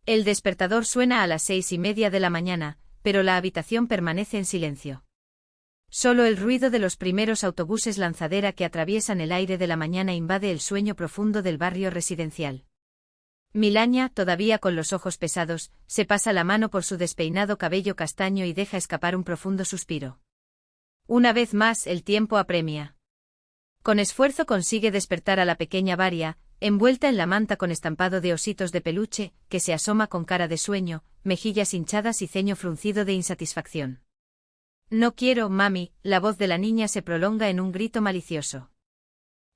El despertador suena a las 6:30 de la mañana, pero la habitación permanece en silencio. Solo el ruido de los primeros autobuses lanzadera que atraviesan el aire de la mañana invade el sueño profundo del barrio residencial. Milagna, todavía con los ojos pesados, se pasa la mano por su despeinado cabello castaño y deja escapar un profundo suspiro. Una vez más el tiempo apremia. Con esfuerzo consigue despertar a la pequeña Varia, envuelta en la manta con estampado de ositos de peluche, que se asoma con cara de sueño, mejillas hinchadas y ceño fruncido de insatisfacción. No quiero, mami, la voz de la niña se prolonga en un grito malicioso.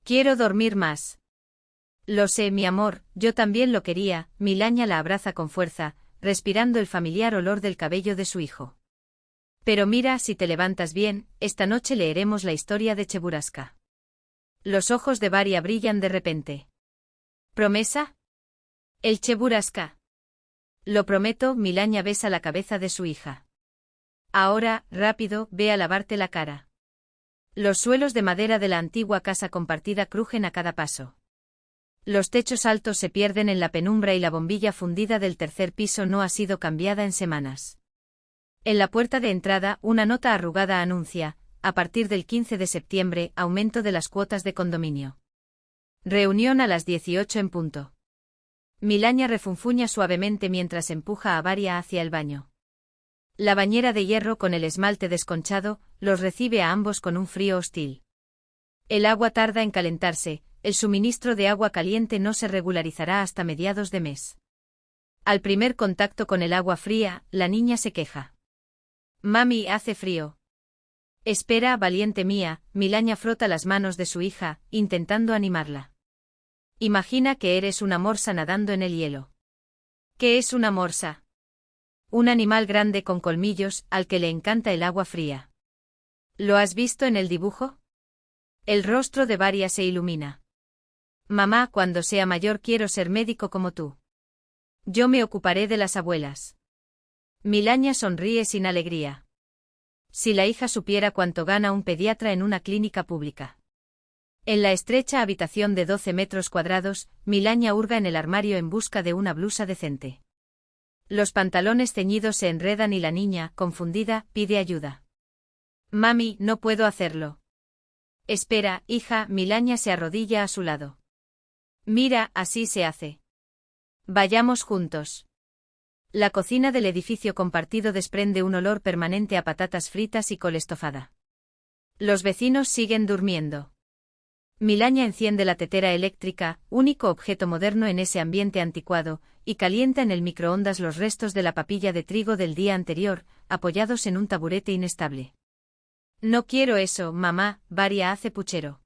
Quiero dormir más. Lo sé, mi amor, yo también lo quería. Milagna la abraza con fuerza, respirando el familiar olor del cabello de su hijo. Pero mira, si te levantas bien, esta noche leeremos la historia de Cheburashka. Los ojos de Varia brillan de repente. ¿Promesa? El Cheburashka. Lo prometo. Milagna besa la cabeza de su hija. Ahora, rápido, ve a lavarte la cara. Los suelos de madera de la antigua casa compartida crujen a cada paso. Los techos altos se pierden en la penumbra y la bombilla fundida del tercer piso no ha sido cambiada en semanas. En la puerta de entrada, una nota arrugada anuncia, a partir del 15 de septiembre, aumento de las cuotas de condominio. Reunión a las 18 en punto. Milagna refunfuña suavemente mientras empuja a Varia hacia el baño. La bañera de hierro con el esmalte desconchado los recibe a ambos con un frío hostil. El agua tarda en calentarse, el suministro de agua caliente no se regularizará hasta mediados de mes. Al primer contacto con el agua fría, la niña se queja. Mami, hace frío. Espera, valiente mía. Milagna frota las manos de su hija, intentando animarla. Imagina que eres una morsa nadando en el hielo. ¿Qué es una morsa? Un animal grande con colmillos, al que le encanta el agua fría. ¿Lo has visto en el dibujo? El rostro de Varia se ilumina. Mamá, cuando sea mayor quiero ser médico como tú. Yo me ocuparé de las abuelas. Milagna sonríe sin alegría. Si la hija supiera cuánto gana un pediatra en una clínica pública. En la estrecha habitación de 12 metros cuadrados, Milagna hurga en el armario en busca de una blusa decente. Los pantalones ceñidos se enredan y la niña, confundida, pide ayuda. Mami, no puedo hacerlo. Espera, hija. Milagna se arrodilla a su lado. Mira, así se hace. Vayamos juntos. La cocina del edificio compartido desprende un olor permanente a patatas fritas y col estofada. Los vecinos siguen durmiendo. Milagna enciende la tetera eléctrica, único objeto moderno en ese ambiente anticuado, y calienta en el microondas los restos de la papilla de trigo del día anterior, apoyados en un taburete inestable. No quiero eso, mamá. Varia hace puchero.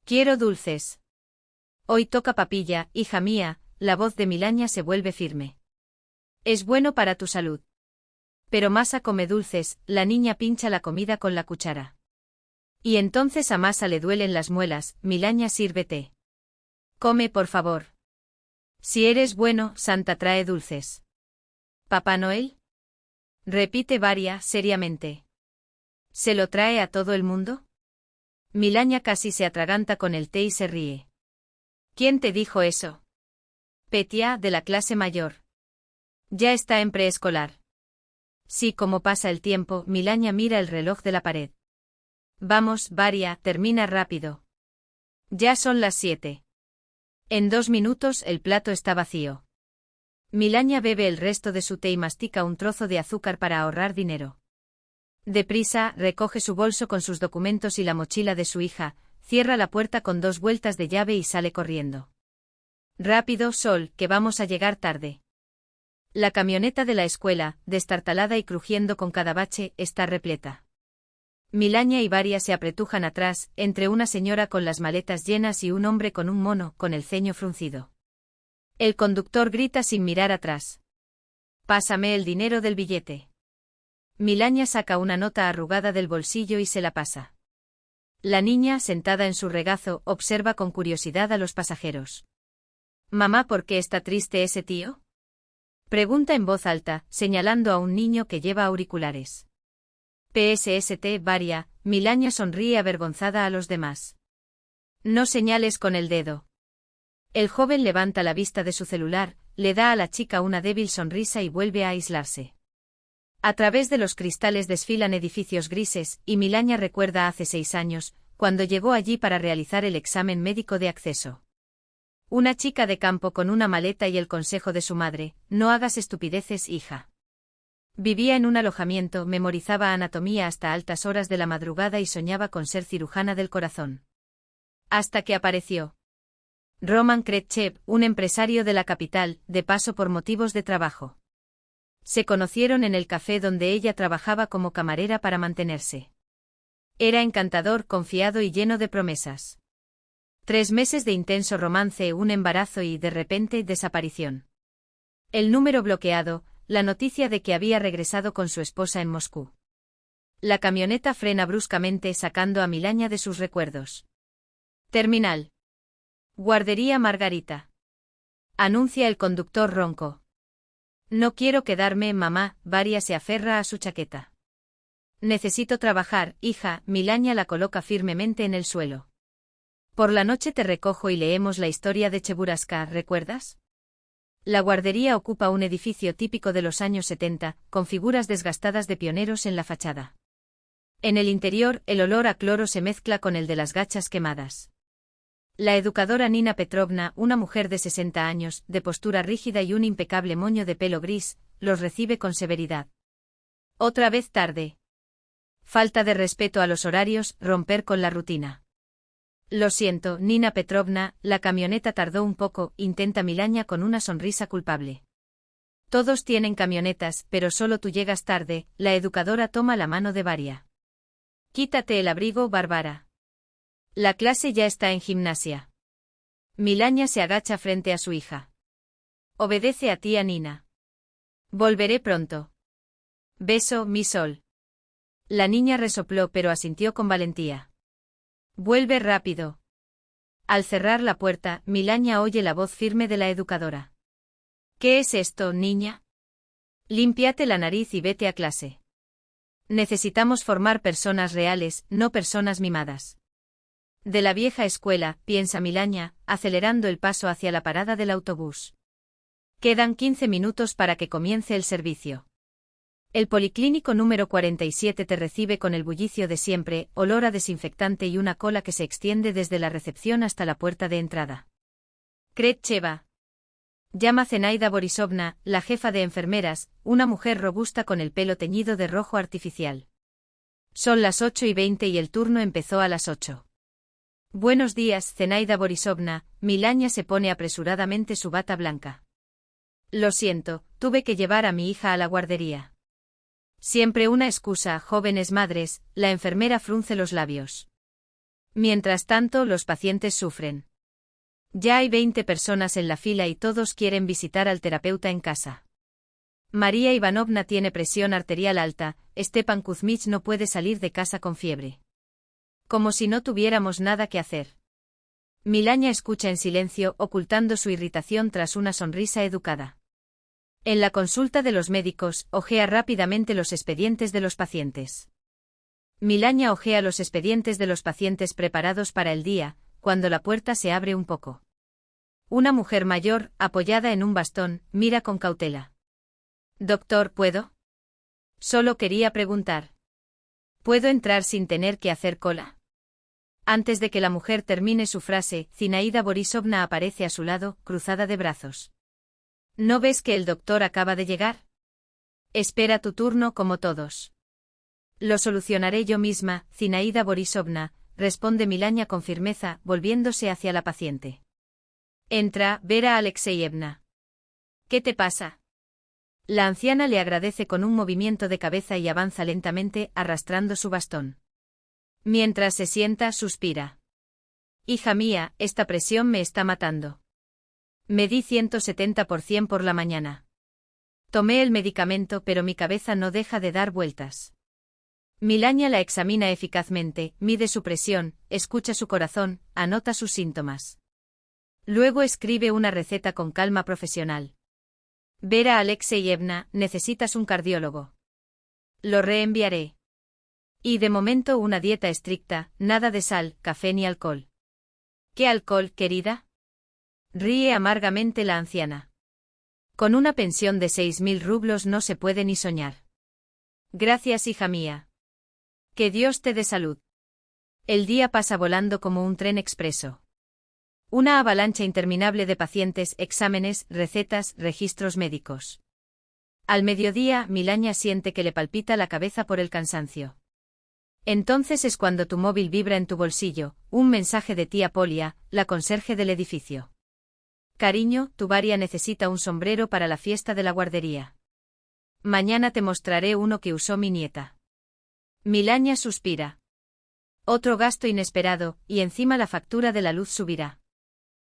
Quiero dulces. Hoy toca papilla, hija mía. La voz de Milagna se vuelve firme. Es bueno para tu salud. Pero Masa come dulces. La niña pincha la comida con la cuchara. Y entonces a Masa le duelen las muelas. Milagna, sírvete. Come, por favor. Si eres bueno, Santa trae dulces. ¿Papá Noel? Repite Varia seriamente. ¿Se lo trae a todo el mundo? Milagna casi se atraganta con el té y se ríe. ¿Quién te dijo eso? Petia, de la clase mayor. Ya está en preescolar. Sí, como pasa el tiempo. Milagna mira el reloj de la pared. Vamos, Varia, termina rápido. Ya son las 7. En 2 minutos el plato está vacío. Milagna bebe el resto de su té y mastica un trozo de azúcar para ahorrar dinero. Deprisa, recoge su bolso con sus documentos y la mochila de su hija, cierra la puerta con 2 vueltas de llave y sale corriendo. Rápido, Sol, que vamos a llegar tarde. La camioneta de la escuela, destartalada y crujiendo con cada bache, está repleta. Milagna y Varia se apretujan atrás, entre una señora con las maletas llenas y un hombre con un mono, con el ceño fruncido. El conductor grita sin mirar atrás. Pásame el dinero del billete. Milagna saca una nota arrugada del bolsillo y se la pasa. La niña, sentada en su regazo, observa con curiosidad a los pasajeros. Mamá, ¿por qué está triste ese tío? Pregunta en voz alta, señalando a un niño que lleva auriculares. PSST, Varia. Milagna sonríe avergonzada a los demás. No señales con el dedo. El joven levanta la vista de su celular, le da a la chica una débil sonrisa y vuelve a aislarse. A través de los cristales desfilan edificios grises, y Milaña recuerda hace 6 años, cuando llegó allí para realizar el examen médico de acceso. Una chica de campo con una maleta y el consejo de su madre: no hagas estupideces, hija. Vivía en un alojamiento, memorizaba anatomía hasta altas horas de la madrugada y soñaba con ser cirujana del corazón. Hasta que apareció Roman Kretchev, un empresario de la capital, de paso por motivos de trabajo. Se conocieron en el café donde ella trabajaba como camarera para mantenerse. Era encantador, confiado y lleno de promesas. 3 meses de intenso romance, un embarazo y, de repente, desaparición. El número bloqueado, la noticia de que había regresado con su esposa en Moscú. La camioneta frena bruscamente, sacando a Milaña de sus recuerdos. Terminal. Guardería Margarita. Anuncia el conductor ronco. No quiero quedarme, mamá. Varia se aferra a su chaqueta. Necesito trabajar, hija. Milaña la coloca firmemente en el suelo. Por la noche te recojo y leemos la historia de Cheburashka, ¿recuerdas? La guardería ocupa un edificio típico de los años 70, con figuras desgastadas de pioneros en la fachada. En el interior, el olor a cloro se mezcla con el de las gachas quemadas. La educadora Nina Petrovna, una mujer de 60 años, de postura rígida y un impecable moño de pelo gris, los recibe con severidad. Otra vez tarde. Falta de respeto a los horarios, romper con la rutina. Lo siento, Nina Petrovna, la camioneta tardó un poco, intenta Milaña con una sonrisa culpable. Todos tienen camionetas, pero solo tú llegas tarde. La educadora toma la mano de Varia. Quítate el abrigo, Bárbara. La clase ya está en gimnasia. Milaña se agacha frente a su hija. Obedece a tía Nina. Volveré pronto. Beso, mi sol. La niña resopló pero asintió con valentía. Vuelve rápido. Al cerrar la puerta, Milaña oye la voz firme de la educadora. ¿Qué es esto, niña? Límpiate la nariz y vete a clase. Necesitamos formar personas reales, no personas mimadas. De la vieja escuela, piensa Milaña, acelerando el paso hacia la parada del autobús. Quedan 15 minutos para que comience el servicio. El policlínico número 47 te recibe con el bullicio de siempre, olor a desinfectante y una cola que se extiende desde la recepción hasta la puerta de entrada. Kretcheva. Llama Zenaida Borisovna, la jefa de enfermeras, una mujer robusta con el pelo teñido de rojo artificial. Son las 8:20 y el turno empezó a las 8. Buenos días, Zenaida Borisovna. Milaña se pone apresuradamente su bata blanca. Lo siento, tuve que llevar a mi hija a la guardería. Siempre una excusa, jóvenes madres. La enfermera frunce los labios. Mientras tanto, los pacientes sufren. Ya hay 20 personas en la fila y todos quieren visitar al terapeuta en casa. María Ivanovna tiene presión arterial alta, Stepan Kuzmich no puede salir de casa con fiebre. Como si no tuviéramos nada que hacer. Milaña escucha en silencio, ocultando su irritación tras una sonrisa educada. En la consulta de los médicos, ojea rápidamente los expedientes de los pacientes. Milaña ojea los expedientes de los pacientes preparados para el día, cuando la puerta se abre un poco. Una mujer mayor, apoyada en un bastón, mira con cautela. Doctor, ¿puedo? Solo quería preguntar. ¿Puedo entrar sin tener que hacer cola? Antes de que la mujer termine su frase, Zinaida Borisovna aparece a su lado, cruzada de brazos. ¿No ves que el doctor acaba de llegar? Espera tu turno como todos. Lo solucionaré yo misma, Zinaida Borisovna, responde Milaña con firmeza, volviéndose hacia la paciente. Entra, Vera Alexeyevna. ¿Qué te pasa? La anciana le agradece con un movimiento de cabeza y avanza lentamente, arrastrando su bastón. Mientras se sienta, suspira. Hija mía, esta presión me está matando. Medí 170% por la mañana. Tomé el medicamento pero mi cabeza no deja de dar vueltas. Milaña la examina eficazmente, mide su presión, escucha su corazón, anota sus síntomas. Luego escribe una receta con calma profesional. Vera Alexeyevna, necesitas un cardiólogo. Lo reenviaré. Y de momento una dieta estricta, nada de sal, café ni alcohol. ¿Qué alcohol, querida? Ríe amargamente la anciana. Con una pensión de 6.000 rublos no se puede ni soñar. Gracias, hija mía. Que Dios te dé salud. El día pasa volando como un tren expreso. Una avalancha interminable de pacientes, exámenes, recetas, registros médicos. Al mediodía, Milaña siente que le palpita la cabeza por el cansancio. Entonces es cuando tu móvil vibra en tu bolsillo, un mensaje de tía Polia, la conserje del edificio. Cariño, tu Varia necesita un sombrero para la fiesta de la guardería. Mañana te mostraré uno que usó mi nieta. Milaña suspira. Otro gasto inesperado, y encima la factura de la luz subirá.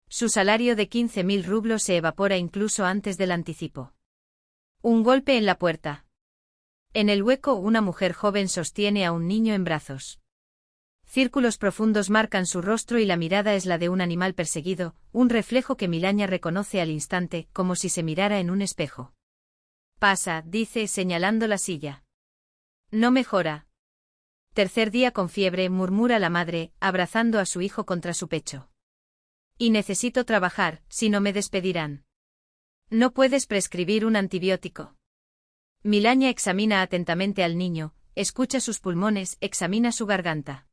Su salario de 15.000 rublos se evapora incluso antes del anticipo. Un golpe en la puerta. En el hueco una mujer joven sostiene a un niño en brazos. Círculos profundos marcan su rostro y la mirada es la de un animal perseguido, un reflejo que Milaña reconoce al instante, como si se mirara en un espejo. Pasa, dice señalando la silla. No mejora. Tercer día con fiebre, murmura la madre, abrazando a su hijo contra su pecho. Y necesito trabajar, si no me despedirán. ¿No puedes prescribir un antibiótico? Milaña examina atentamente al niño, escucha sus pulmones, examina su garganta.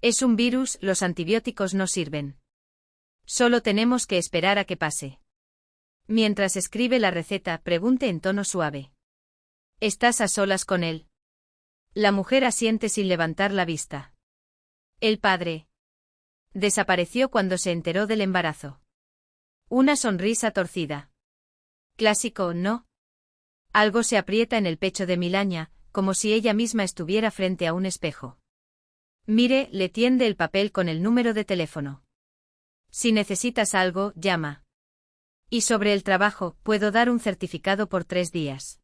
Es un virus, los antibióticos no sirven. Solo tenemos que esperar a que pase. Mientras escribe la receta, pregunte en tono suave. ¿Estás a solas con él? La mujer asiente sin levantar la vista. El padre. Desapareció cuando se enteró del embarazo. Una sonrisa torcida. Clásico, ¿no? Algo se aprieta en el pecho de Milaña, como si ella misma estuviera frente a un espejo. Mire, le tiende el papel con el número de teléfono. Si necesitas algo, llama. Y sobre el trabajo, puedo dar un certificado por 3 días.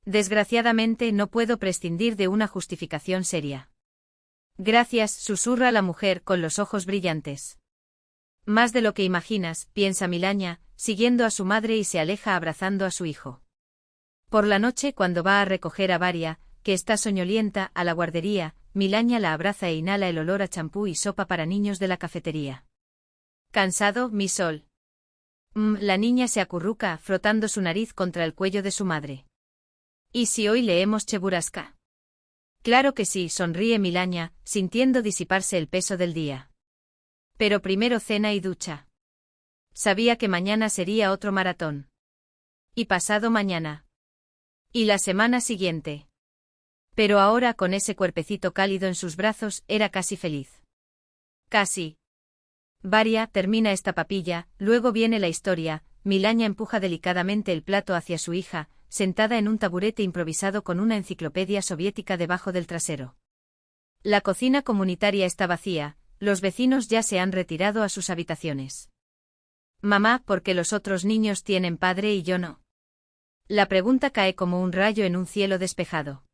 Desgraciadamente no puedo prescindir de una justificación seria. Gracias, susurra la mujer con los ojos brillantes. Más de lo que imaginas, piensa Milaña, siguiendo a su madre y se aleja abrazando a su hijo. Por la noche, cuando va a recoger a Varia, que está soñolienta, a la guardería, Milaña la abraza e inhala el olor a champú y sopa para niños de la cafetería. ¿Cansado, mi sol? La niña se acurruca, frotando su nariz contra el cuello de su madre. ¿Y si hoy leemos Cheburasca? Claro que sí, sonríe Milaña, sintiendo disiparse el peso del día. Pero primero cena y ducha. Sabía que mañana sería otro maratón. Y pasado mañana. Y la semana siguiente. Pero ahora con ese cuerpecito cálido en sus brazos, era casi feliz. Casi. Varia, termina esta papilla, luego viene la historia. Milaña empuja delicadamente el plato hacia su hija, sentada en un taburete improvisado con una enciclopedia soviética debajo del trasero. La cocina comunitaria está vacía, los vecinos ya se han retirado a sus habitaciones. Mamá, ¿por qué los otros niños tienen padre y yo no? La pregunta cae como un rayo en un cielo despejado.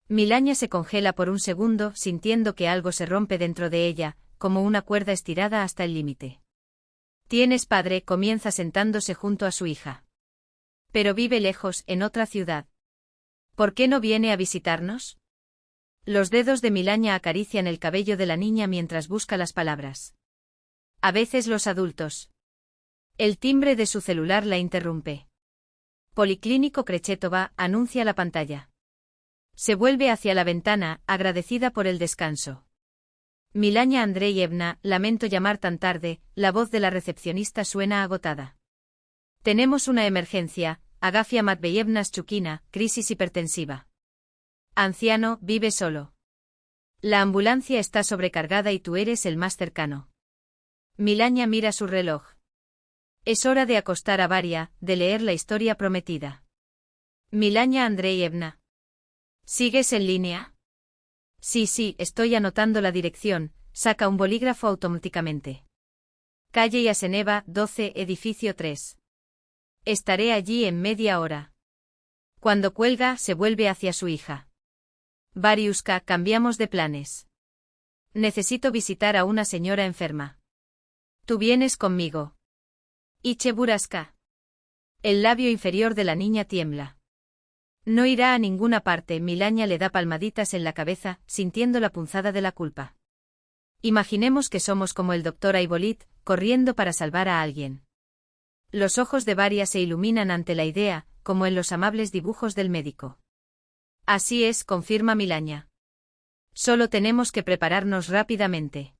Milaña se congela por un segundo, sintiendo que algo se rompe dentro de ella, como una cuerda estirada hasta el límite. Tienes padre, comienza sentándose junto a su hija. Pero vive lejos, en otra ciudad. ¿Por qué no viene a visitarnos? Los dedos de Milaña acarician el cabello de la niña mientras busca las palabras. A veces los adultos. El timbre de su celular la interrumpe. Policlínico Krechetova, anuncia la pantalla. Se vuelve hacia la ventana, agradecida por el descanso. Milaña Andreyevna, lamento llamar tan tarde, la voz de la recepcionista suena agotada. Tenemos una emergencia, Agafia Matveyevna Shchukina, crisis hipertensiva. Anciano, vive solo. La ambulancia está sobrecargada y tú eres el más cercano. Milaña mira su reloj. Es hora de acostar a Varia, de leer la historia prometida. Milaña Andreyevna. ¿Sigues en línea? Sí, estoy anotando la dirección, saca un bolígrafo automáticamente. Calle Yaseneva, 12, edificio 3. Estaré allí en media hora. Cuando cuelga, se vuelve hacia su hija. Variuska, cambiamos de planes. Necesito visitar a una señora enferma. Tú vienes conmigo. ¿Y Cheburasca? El labio inferior de la niña tiembla. No irá a ninguna parte, Milaña le da palmaditas en la cabeza, sintiendo la punzada de la culpa. Imaginemos que somos como el doctor Aibolit, corriendo para salvar a alguien. Los ojos de Varia se iluminan ante la idea, como en los amables dibujos del médico. Así es, confirma Milania. Solo tenemos que prepararnos rápidamente.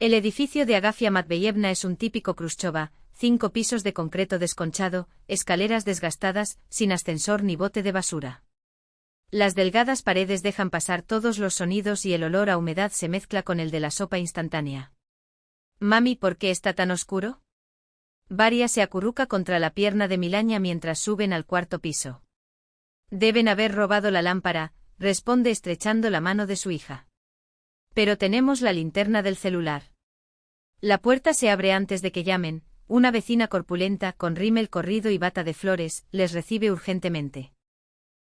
El edificio de Agafia Matveyevna es un típico Khrushcheva, 5 pisos de concreto desconchado, escaleras desgastadas, sin ascensor ni bote de basura. Las delgadas paredes dejan pasar todos los sonidos y el olor a humedad se mezcla con el de la sopa instantánea. Mami, ¿por qué está tan oscuro? Varia se acurruca contra la pierna de Milania mientras suben al 4.º piso. Deben haber robado la lámpara, responde estrechando la mano de su hija. Pero tenemos la linterna del celular. La puerta se abre antes de que llamen, una vecina corpulenta con rímel corrido y bata de flores, les recibe urgentemente.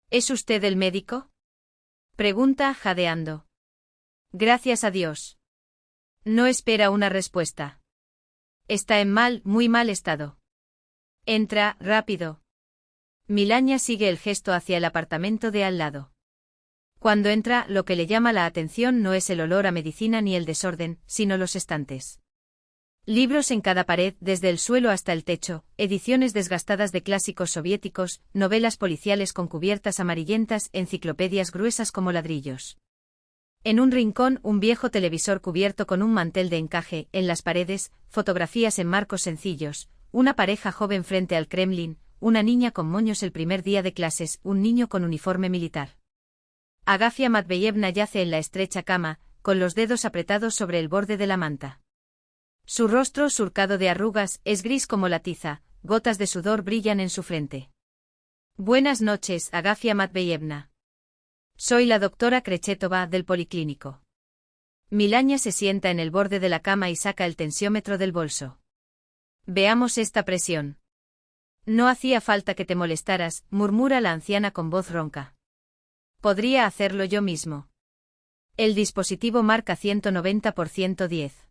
¿Es usted el médico? Pregunta, jadeando. Gracias a Dios. No espera una respuesta. Está en muy mal estado. Entra, rápido. Milania sigue el gesto hacia el apartamento de al lado. Cuando entra, lo que le llama la atención no es el olor a medicina ni el desorden, sino los estantes. Libros en cada pared, desde el suelo hasta el techo, ediciones desgastadas de clásicos soviéticos, novelas policiales con cubiertas amarillentas, enciclopedias gruesas como ladrillos. En un rincón, un viejo televisor cubierto con un mantel de encaje, en las paredes, fotografías en marcos sencillos, una pareja joven frente al Kremlin, una niña con moños el primer día de clases, un niño con uniforme militar. Agafia Matveyevna yace en la estrecha cama, con los dedos apretados sobre el borde de la manta. Su rostro, surcado de arrugas, es gris como la tiza, gotas de sudor brillan en su frente. Buenas noches, Agafia Matveyevna. Soy la doctora Krechetova del policlínico. Milania se sienta en el borde de la cama y saca el tensiómetro del bolso. Veamos esta presión. No hacía falta que te molestaras, murmura la anciana con voz ronca. Podría hacerlo yo mismo. El dispositivo marca 190 por 110.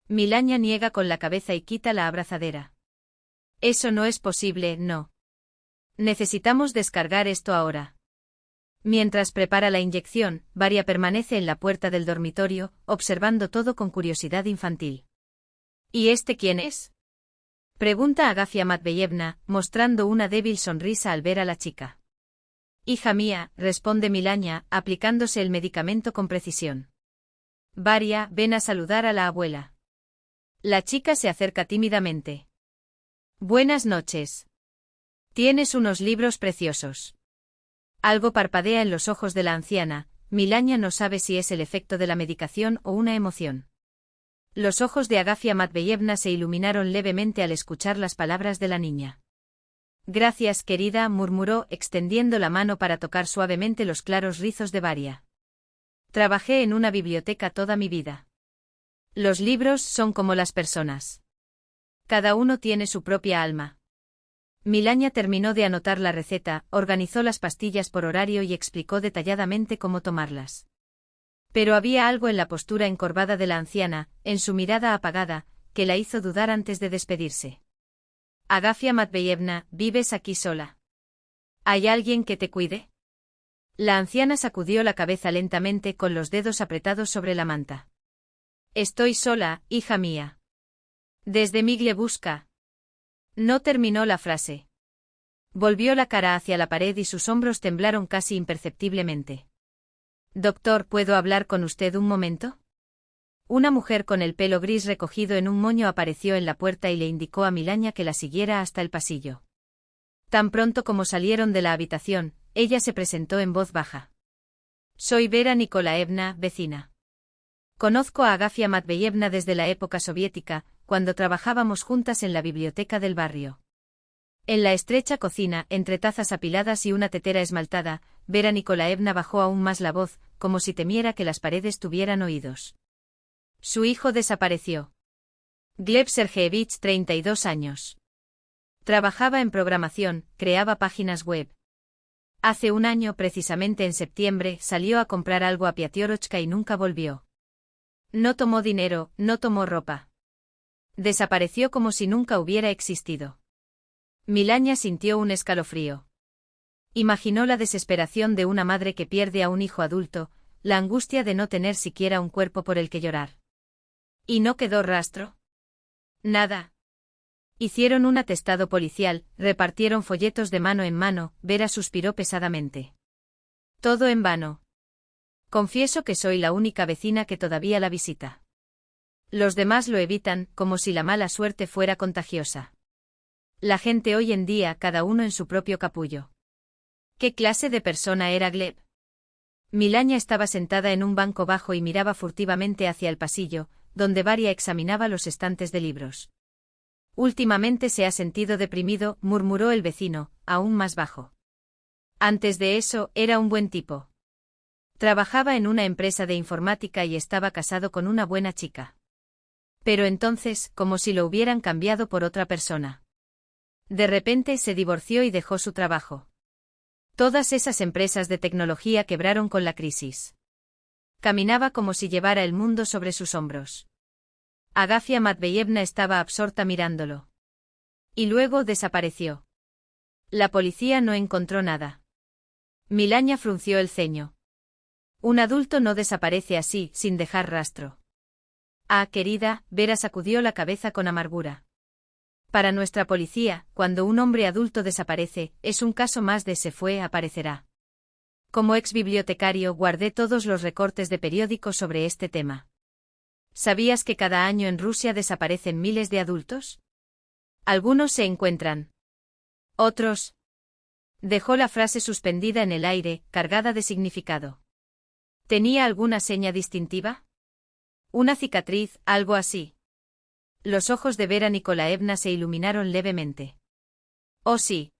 Milania niega con la cabeza y quita la abrazadera. Eso no es posible, no. Necesitamos descargar esto ahora. Mientras prepara la inyección, Varia permanece en la puerta del dormitorio, observando todo con curiosidad infantil. ¿Y este quién es? Pregunta Agafia Matveyevna, mostrando una débil sonrisa al ver a la chica. Hija mía, responde Milania, aplicándose el medicamento con precisión. Varia, ven a saludar a la abuela. La chica se acerca tímidamente. Buenas noches. Tienes unos libros preciosos. Algo parpadea en los ojos de la anciana, Milania no sabe si es el efecto de la medicación o una emoción. Los ojos de Agafia Matveyevna se iluminaron levemente al escuchar las palabras de la niña. Gracias, querida, murmuró, extendiendo la mano para tocar suavemente los claros rizos de Varia. Trabajé en una biblioteca toda mi vida. Los libros son como las personas. Cada uno tiene su propia alma. Milania terminó de anotar la receta, organizó las pastillas por horario y explicó detalladamente cómo tomarlas. Pero había algo en la postura encorvada de la anciana, en su mirada apagada, que la hizo dudar antes de despedirse. Agafia Matveyevna, ¿vives aquí sola? ¿Hay alguien que te cuide? La anciana sacudió la cabeza lentamente con los dedos apretados sobre la manta. Estoy sola, hija mía. Desde Migliebuska. No terminó la frase. Volvió la cara hacia la pared y sus hombros temblaron casi imperceptiblemente. Doctor, ¿puedo hablar con usted un momento? Una mujer con el pelo gris recogido en un moño apareció en la puerta y le indicó a Milania que la siguiera hasta el pasillo. Tan pronto como salieron de la habitación, ella se presentó en voz baja. Soy Vera Nikolaevna, vecina. Conozco a Agafia Matveyevna desde la época soviética, cuando trabajábamos juntas en la biblioteca del barrio. En la estrecha cocina, entre tazas apiladas y una tetera esmaltada, Vera Nikolaevna bajó aún más la voz, como si temiera que las paredes tuvieran oídos. Su hijo desapareció. Gleb Sergeevich, 32 años. Trabajaba en programación, creaba páginas web. Hace un año, precisamente en septiembre, salió a comprar algo a Piatiorochka y nunca volvió. No tomó dinero, no tomó ropa. Desapareció como si nunca hubiera existido. Milania sintió un escalofrío. Imaginó la desesperación de una madre que pierde a un hijo adulto, la angustia de no tener siquiera un cuerpo por el que llorar. ¿Y no quedó rastro? Nada. Hicieron un atestado policial, repartieron folletos de mano en mano, Vera suspiró pesadamente. Todo en vano. Confieso que soy la única vecina que todavía la visita. Los demás lo evitan, como si la mala suerte fuera contagiosa. La gente hoy en día, cada uno en su propio capullo. ¿Qué clase de persona era Gleb? Milagna estaba sentada en un banco bajo y miraba furtivamente hacia el pasillo, donde Varia examinaba los estantes de libros. Últimamente se ha sentido deprimido, murmuró el vecino, aún más bajo. Antes de eso, era un buen tipo. Trabajaba en una empresa de informática y estaba casado con una buena chica. Pero entonces, como si lo hubieran cambiado por otra persona. De repente se divorció y dejó su trabajo. Todas esas empresas de tecnología quebraron con la crisis. Caminaba como si llevara el mundo sobre sus hombros. Agafia Matveyevna estaba absorta mirándolo. Y luego desapareció. La policía no encontró nada. Milagna frunció el ceño. Un adulto no desaparece así, sin dejar rastro. Ah, querida, Vera sacudió la cabeza con amargura. Para nuestra policía, cuando un hombre adulto desaparece, es un caso más de se fue, aparecerá. Como ex bibliotecario guardé todos los recortes de periódicos sobre este tema. ¿Sabías que cada año en Rusia desaparecen miles de adultos? Algunos se encuentran. Otros. Dejó la frase suspendida en el aire, cargada de significado. ¿Tenía alguna seña distintiva? Una cicatriz, algo así. Los ojos de Vera Nikolaevna se iluminaron levemente. Oh sí.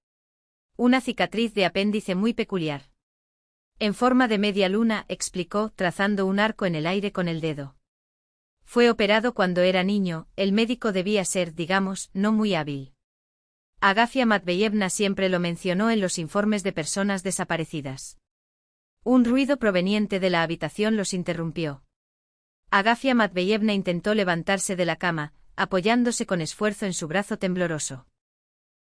Una cicatriz de apéndice muy peculiar. En forma de media luna, explicó, trazando un arco en el aire con el dedo. Fue operado cuando era niño, el médico debía ser, digamos, no muy hábil. Agafia Matveyevna siempre lo mencionó en los informes de personas desaparecidas. Un ruido proveniente de la habitación los interrumpió. Agafia Matveyevna intentó levantarse de la cama, apoyándose con esfuerzo en su brazo tembloroso.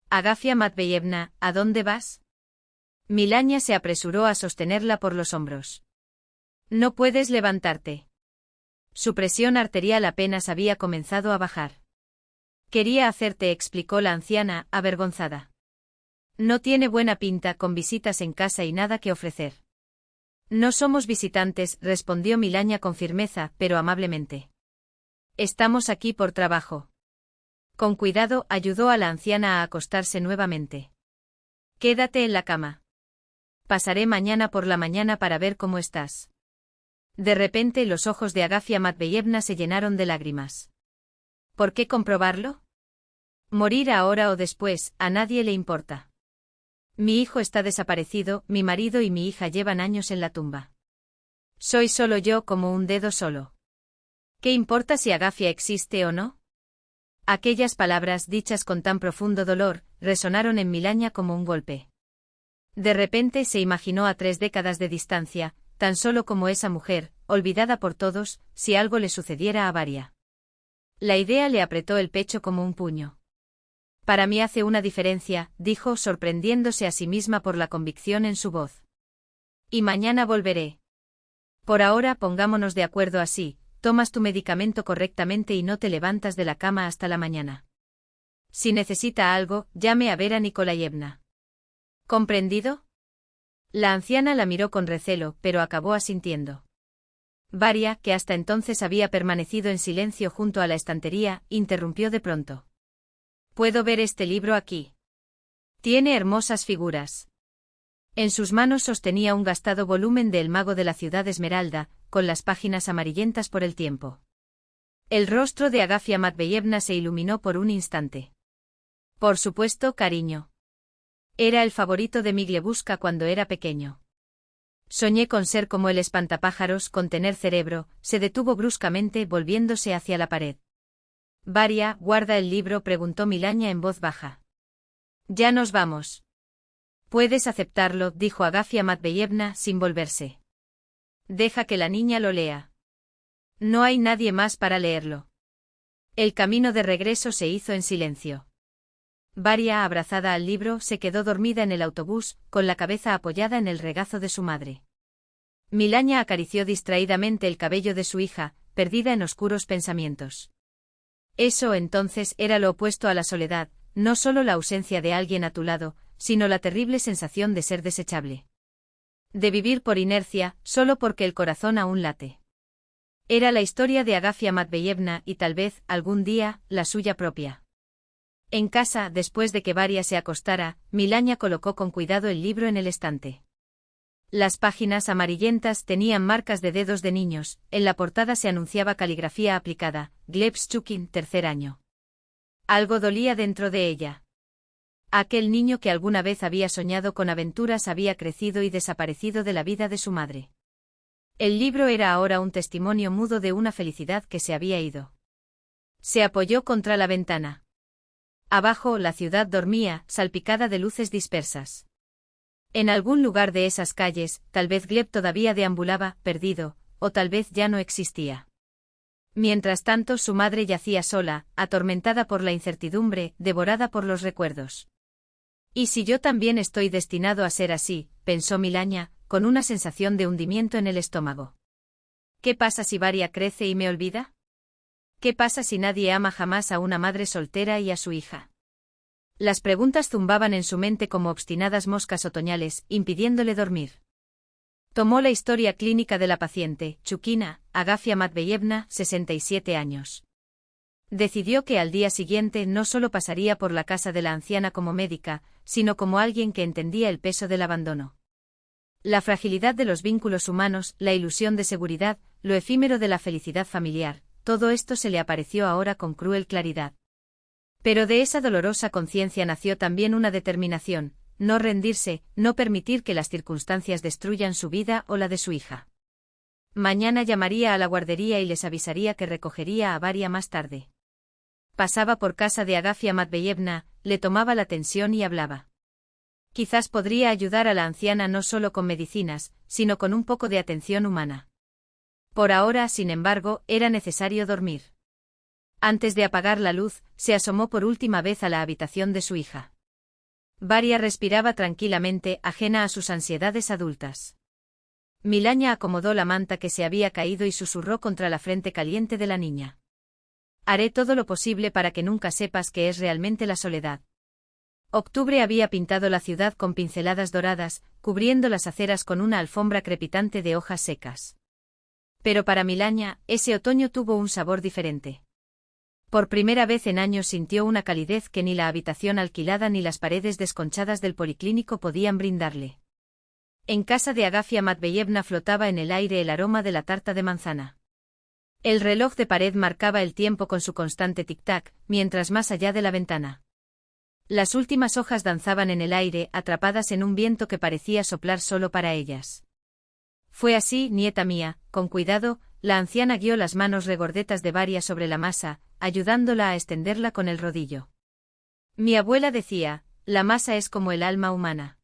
Agafia Matveyevna, ¿a dónde vas? Milagna se apresuró a sostenerla por los hombros. No puedes levantarte. Su presión arterial apenas había comenzado a bajar. Quería hacerte, explicó la anciana, avergonzada. No tiene buena pinta con visitas en casa y nada que ofrecer. No somos visitantes, respondió Milagna con firmeza, pero amablemente. Estamos aquí por trabajo. Con cuidado, ayudó a la anciana a acostarse nuevamente. Quédate en la cama. Pasaré mañana por la mañana para ver cómo estás. De repente los ojos de Agafia Matveyevna se llenaron de lágrimas. ¿Por qué comprobarlo? Morir ahora o después, a nadie le importa. Mi hijo está desaparecido, mi marido y mi hija llevan años en la tumba. Soy solo yo como un dedo solo. ¿Qué importa si Agafia existe o no? Aquellas palabras dichas con tan profundo dolor, resonaron en Milagna como un golpe. De repente se imaginó a 3 décadas de distancia, tan solo como esa mujer, olvidada por todos, si algo le sucediera a Varia. La idea le apretó el pecho como un puño. Para mí hace una diferencia, dijo, sorprendiéndose a sí misma por la convicción en su voz. Y mañana volveré. Por ahora pongámonos de acuerdo así, tomas tu medicamento correctamente y no te levantas de la cama hasta la mañana. Si necesita algo, llame a Vera Nikolaevna. ¿Comprendido? La anciana la miró con recelo, pero acabó asintiendo. Varia, que hasta entonces había permanecido en silencio junto a la estantería, interrumpió de pronto. ¿Puedo ver este libro aquí? Tiene hermosas figuras. En sus manos sostenía un gastado volumen de El mago de la ciudad Esmeralda, con las páginas amarillentas por el tiempo. El rostro de Agafia Matveyevna se iluminó por un instante. Por supuesto, cariño. Era el favorito de mi Glebusca cuando era pequeño. Soñé con ser como el espantapájaros, con tener cerebro, se detuvo bruscamente volviéndose hacia la pared. Varia, ¿guarda el libro?, preguntó Milagna en voz baja. Ya nos vamos. Puedes aceptarlo, dijo Agafia Matveyevna sin volverse. Deja que la niña lo lea. No hay nadie más para leerlo. El camino de regreso se hizo en silencio. Varia, abrazada al libro, se quedó dormida en el autobús, con la cabeza apoyada en el regazo de su madre. Milagna acarició distraídamente el cabello de su hija, perdida en oscuros pensamientos. Eso, entonces, era lo opuesto a la soledad, no solo la ausencia de alguien a tu lado, sino la terrible sensación de ser desechable. De vivir por inercia, solo porque el corazón aún late. Era la historia de Agafia Matveyevna y tal vez, algún día, la suya propia. En casa, después de que Varia se acostara, Milanya colocó con cuidado el libro en el estante. Las páginas amarillentas tenían marcas de dedos de niños, en la portada se anunciaba caligrafía aplicada, Gleb Shchukin, tercer año. Algo dolía dentro de ella. Aquel niño que alguna vez había soñado con aventuras había crecido y desaparecido de la vida de su madre. El libro era ahora un testimonio mudo de una felicidad que se había ido. Se apoyó contra la ventana. Abajo, la ciudad dormía, salpicada de luces dispersas. En algún lugar de esas calles, tal vez Gleb todavía deambulaba, perdido, o tal vez ya no existía. Mientras tanto, su madre yacía sola, atormentada por la incertidumbre, devorada por los recuerdos. ¿Y si yo también estoy destinado a ser así?, pensó Milanya, con una sensación de hundimiento en el estómago. ¿Qué pasa si Varia crece y me olvida? ¿Qué pasa si nadie ama jamás a una madre soltera y a su hija? Las preguntas zumbaban en su mente como obstinadas moscas otoñales, impidiéndole dormir. Tomó la historia clínica de la paciente, Chukina, Agafia Matveyevna, 67 años. Decidió que al día siguiente no solo pasaría por la casa de la anciana como médica, sino como alguien que entendía el peso del abandono. La fragilidad de los vínculos humanos, la ilusión de seguridad, lo efímero de la felicidad familiar, todo esto se le apareció ahora con cruel claridad. Pero de esa dolorosa conciencia nació también una determinación, no rendirse, no permitir que las circunstancias destruyan su vida o la de su hija. Mañana llamaría a la guardería y les avisaría que recogería a Varia más tarde. Pasaba por casa de Agafia Matveyevna, le tomaba la tensión y hablaba. Quizás podría ayudar a la anciana no solo con medicinas, sino con un poco de atención humana. Por ahora, sin embargo, era necesario dormir. Antes de apagar la luz, se asomó por última vez a la habitación de su hija. Varia respiraba tranquilamente, ajena a sus ansiedades adultas. Milanya acomodó la manta que se había caído y susurró contra la frente caliente de la niña. Haré todo lo posible para que nunca sepas qué es realmente la soledad. Octubre había pintado la ciudad con pinceladas doradas, cubriendo las aceras con una alfombra crepitante de hojas secas. Pero para Milanya, ese otoño tuvo un sabor diferente. Por primera vez en años sintió una calidez que ni la habitación alquilada ni las paredes desconchadas del policlínico podían brindarle. En casa de Agafia Matveyevna flotaba en el aire el aroma de la tarta de manzana. El reloj de pared marcaba el tiempo con su constante tic-tac, mientras más allá de la ventana. Las últimas hojas danzaban en el aire, atrapadas en un viento que parecía soplar solo para ellas. Fue así, nieta mía, con cuidado, la anciana guió las manos regordetas de Varia sobre la masa, ayudándola a extenderla con el rodillo. Mi abuela decía, la masa es como el alma humana.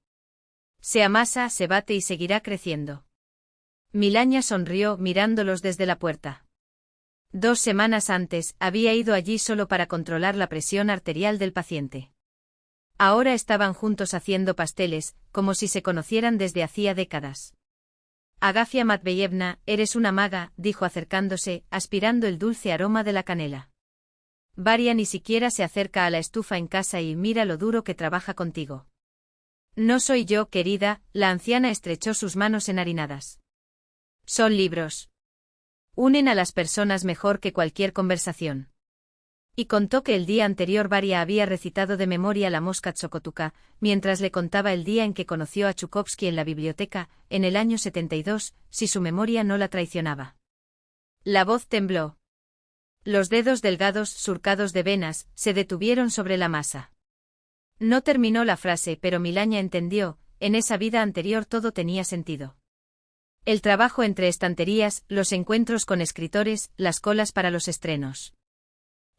Se amasa, se bate y seguirá creciendo. Milanya sonrió mirándolos desde la puerta. 2 semanas antes, había ido allí solo para controlar la presión arterial del paciente. Ahora estaban juntos haciendo pasteles, como si se conocieran desde hacía décadas. Agafia Matveyevna, eres una maga, dijo acercándose, aspirando el dulce aroma de la canela. Varia ni siquiera se acerca a la estufa en casa y mira lo duro que trabaja contigo. No soy yo, querida, la anciana estrechó sus manos enharinadas. Son libros. Unen a las personas mejor que cualquier conversación. Y contó que el día anterior Varia había recitado de memoria la Mosca Tsokotuka, mientras le contaba el día en que conoció a Chukovsky en la biblioteca, en el año 72, si su memoria no la traicionaba. La voz tembló. Los dedos delgados, surcados de venas, se detuvieron sobre la masa. No terminó la frase, pero Milanya entendió, en esa vida anterior todo tenía sentido. El trabajo entre estanterías, los encuentros con escritores, las colas para los estrenos.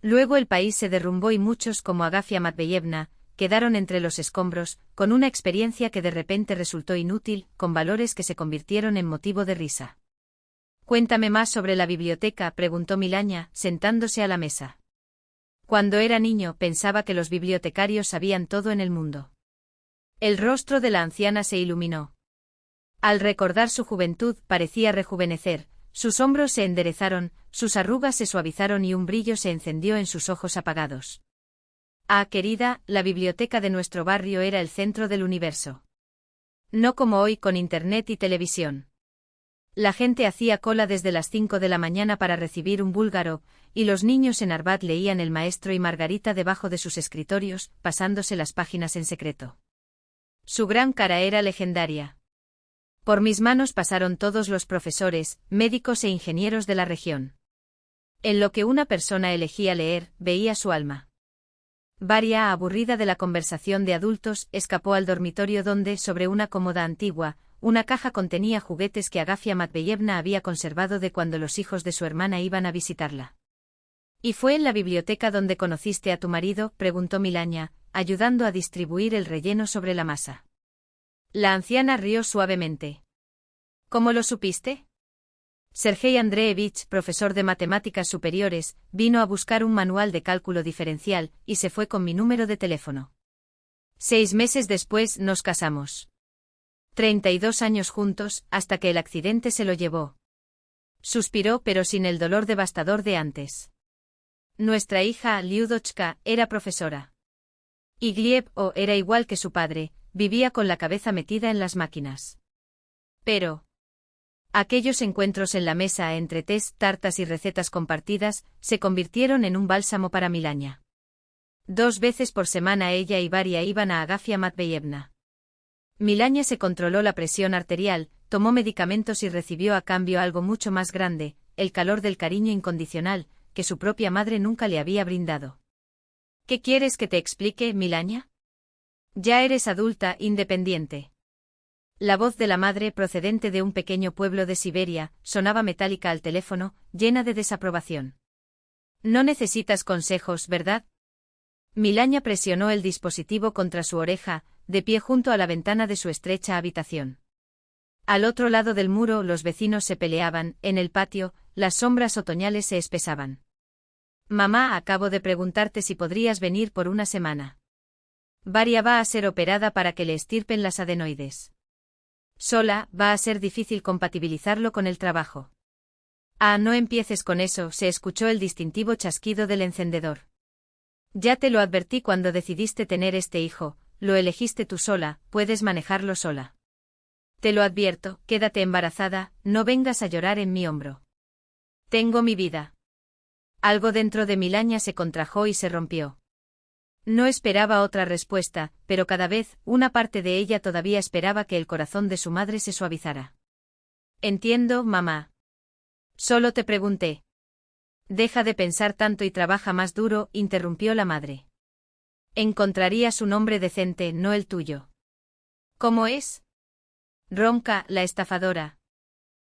Luego el país se derrumbó y muchos como Agafia Matveyevna, quedaron entre los escombros, con una experiencia que de repente resultó inútil, con valores que se convirtieron en motivo de risa. Cuéntame más sobre la biblioteca, preguntó Milanya, sentándose a la mesa. Cuando era niño pensaba que los bibliotecarios sabían todo en el mundo. El rostro de la anciana se iluminó. Al recordar su juventud parecía rejuvenecer, sus hombros se enderezaron, sus arrugas se suavizaron y un brillo se encendió en sus ojos apagados. Ah, querida, la biblioteca de nuestro barrio era el centro del universo. No como hoy con internet y televisión. La gente hacía cola desde las 5 de la mañana para recibir un búlgaro, y los niños en Arbat leían El maestro y Margarita debajo de sus escritorios, pasándose las páginas en secreto. Su gran cara era legendaria. Por mis manos pasaron todos los profesores, médicos e ingenieros de la región. En lo que una persona elegía leer, veía su alma. Varia, aburrida de la conversación de adultos, escapó al dormitorio donde, sobre una cómoda antigua, una caja contenía juguetes que Agafia Matveyevna había conservado de cuando los hijos de su hermana iban a visitarla. ¿Y fue en la biblioteca donde conociste a tu marido?, preguntó Milania, ayudando a distribuir el relleno sobre la masa. La anciana rió suavemente. ¿Cómo lo supiste? Sergei Andreevich, profesor de matemáticas superiores, vino a buscar un manual de cálculo diferencial, y se fue con mi número de teléfono. 6 meses después nos casamos. 32 años juntos, hasta que el accidente se lo llevó. Suspiró, pero sin el dolor devastador de antes. Nuestra hija, Lyudochka, era profesora. Y Gleb, era igual que su padre, vivía con la cabeza metida en las máquinas. Pero aquellos encuentros en la mesa entre tés, tartas y recetas compartidas, se convirtieron en un bálsamo para Milania. 2 veces por semana ella y Varia iban a Agafia Matveyevna. Milania se controló la presión arterial, tomó medicamentos y recibió a cambio algo mucho más grande, el calor del cariño incondicional, que su propia madre nunca le había brindado. ¿Qué quieres que te explique, Milania? Ya eres adulta, independiente. La voz de la madre, procedente de un pequeño pueblo de Siberia, sonaba metálica al teléfono, llena de desaprobación. No necesitas consejos, ¿verdad? Milania presionó el dispositivo contra su oreja, de pie junto a la ventana de su estrecha habitación. Al otro lado del muro los vecinos se peleaban, en el patio, las sombras otoñales se espesaban. Mamá, acabo de preguntarte si podrías venir por una semana. Varia va a ser operada para que le estirpen las adenoides. Sola, va a ser difícil compatibilizarlo con el trabajo. Ah, no empieces con eso, se escuchó el distintivo chasquido del encendedor. Ya te lo advertí cuando decidiste tener este hijo, lo elegiste tú sola, puedes manejarlo sola. Te lo advierto, quédate embarazada, no vengas a llorar en mi hombro. Tengo mi vida. Algo dentro de Milania se contrajo y se rompió. No esperaba otra respuesta, pero cada vez, una parte de ella todavía esperaba que el corazón de su madre se suavizara. Entiendo, mamá. Solo te pregunté. Deja de pensar tanto y trabaja más duro, interrumpió la madre. Encontrarías un hombre decente, no el tuyo. ¿Cómo es? Romka, la estafadora.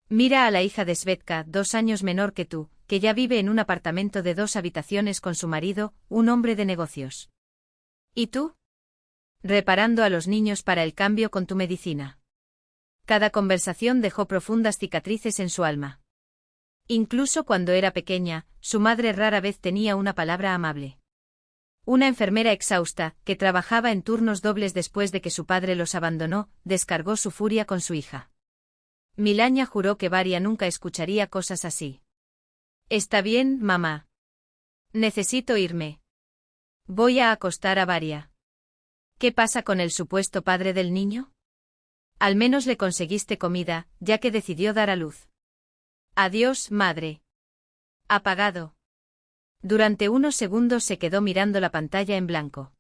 Mira a la hija de Svetka, 2 años menor que tú, que ya vive en un apartamento de 2 habitaciones con su marido, un hombre de negocios. ¿Y tú? Reparando a los niños para el cambio con tu medicina. Cada conversación dejó profundas cicatrices en su alma. Incluso cuando era pequeña, su madre rara vez tenía una palabra amable. Una enfermera exhausta, que trabajaba en turnos dobles después de que su padre los abandonó, descargó su furia con su hija. Milania juró que Varia nunca escucharía cosas así. Está bien, mamá. Necesito irme. Voy a acostar a Varia. ¿Qué pasa con el supuesto padre del niño? Al menos le conseguiste comida, ya que decidió dar a luz. Adiós, madre. Apagado. Durante unos segundos se quedó mirando la pantalla en blanco.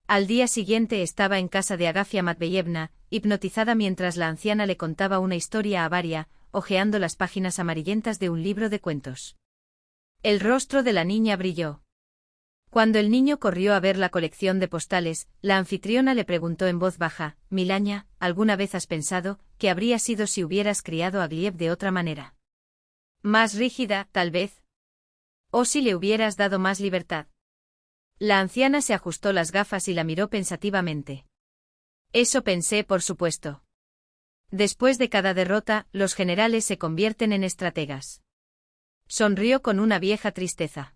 Al día siguiente estaba en casa de Agafia Matveyevna, hipnotizada mientras la anciana le contaba una historia a Varia, hojeando las páginas amarillentas de un libro de cuentos. El rostro de la niña brilló. Cuando el niño corrió a ver la colección de postales, la anfitriona le preguntó en voz baja, Milania, ¿alguna vez has pensado qué habría sido si hubieras criado a Gleb de otra manera? Más rígida, tal vez. ¿O si le hubieras dado más libertad? La anciana se ajustó las gafas y la miró pensativamente. Eso pensé, por supuesto. Después de cada derrota, los generales se convierten en estrategas. Sonrió con una vieja tristeza.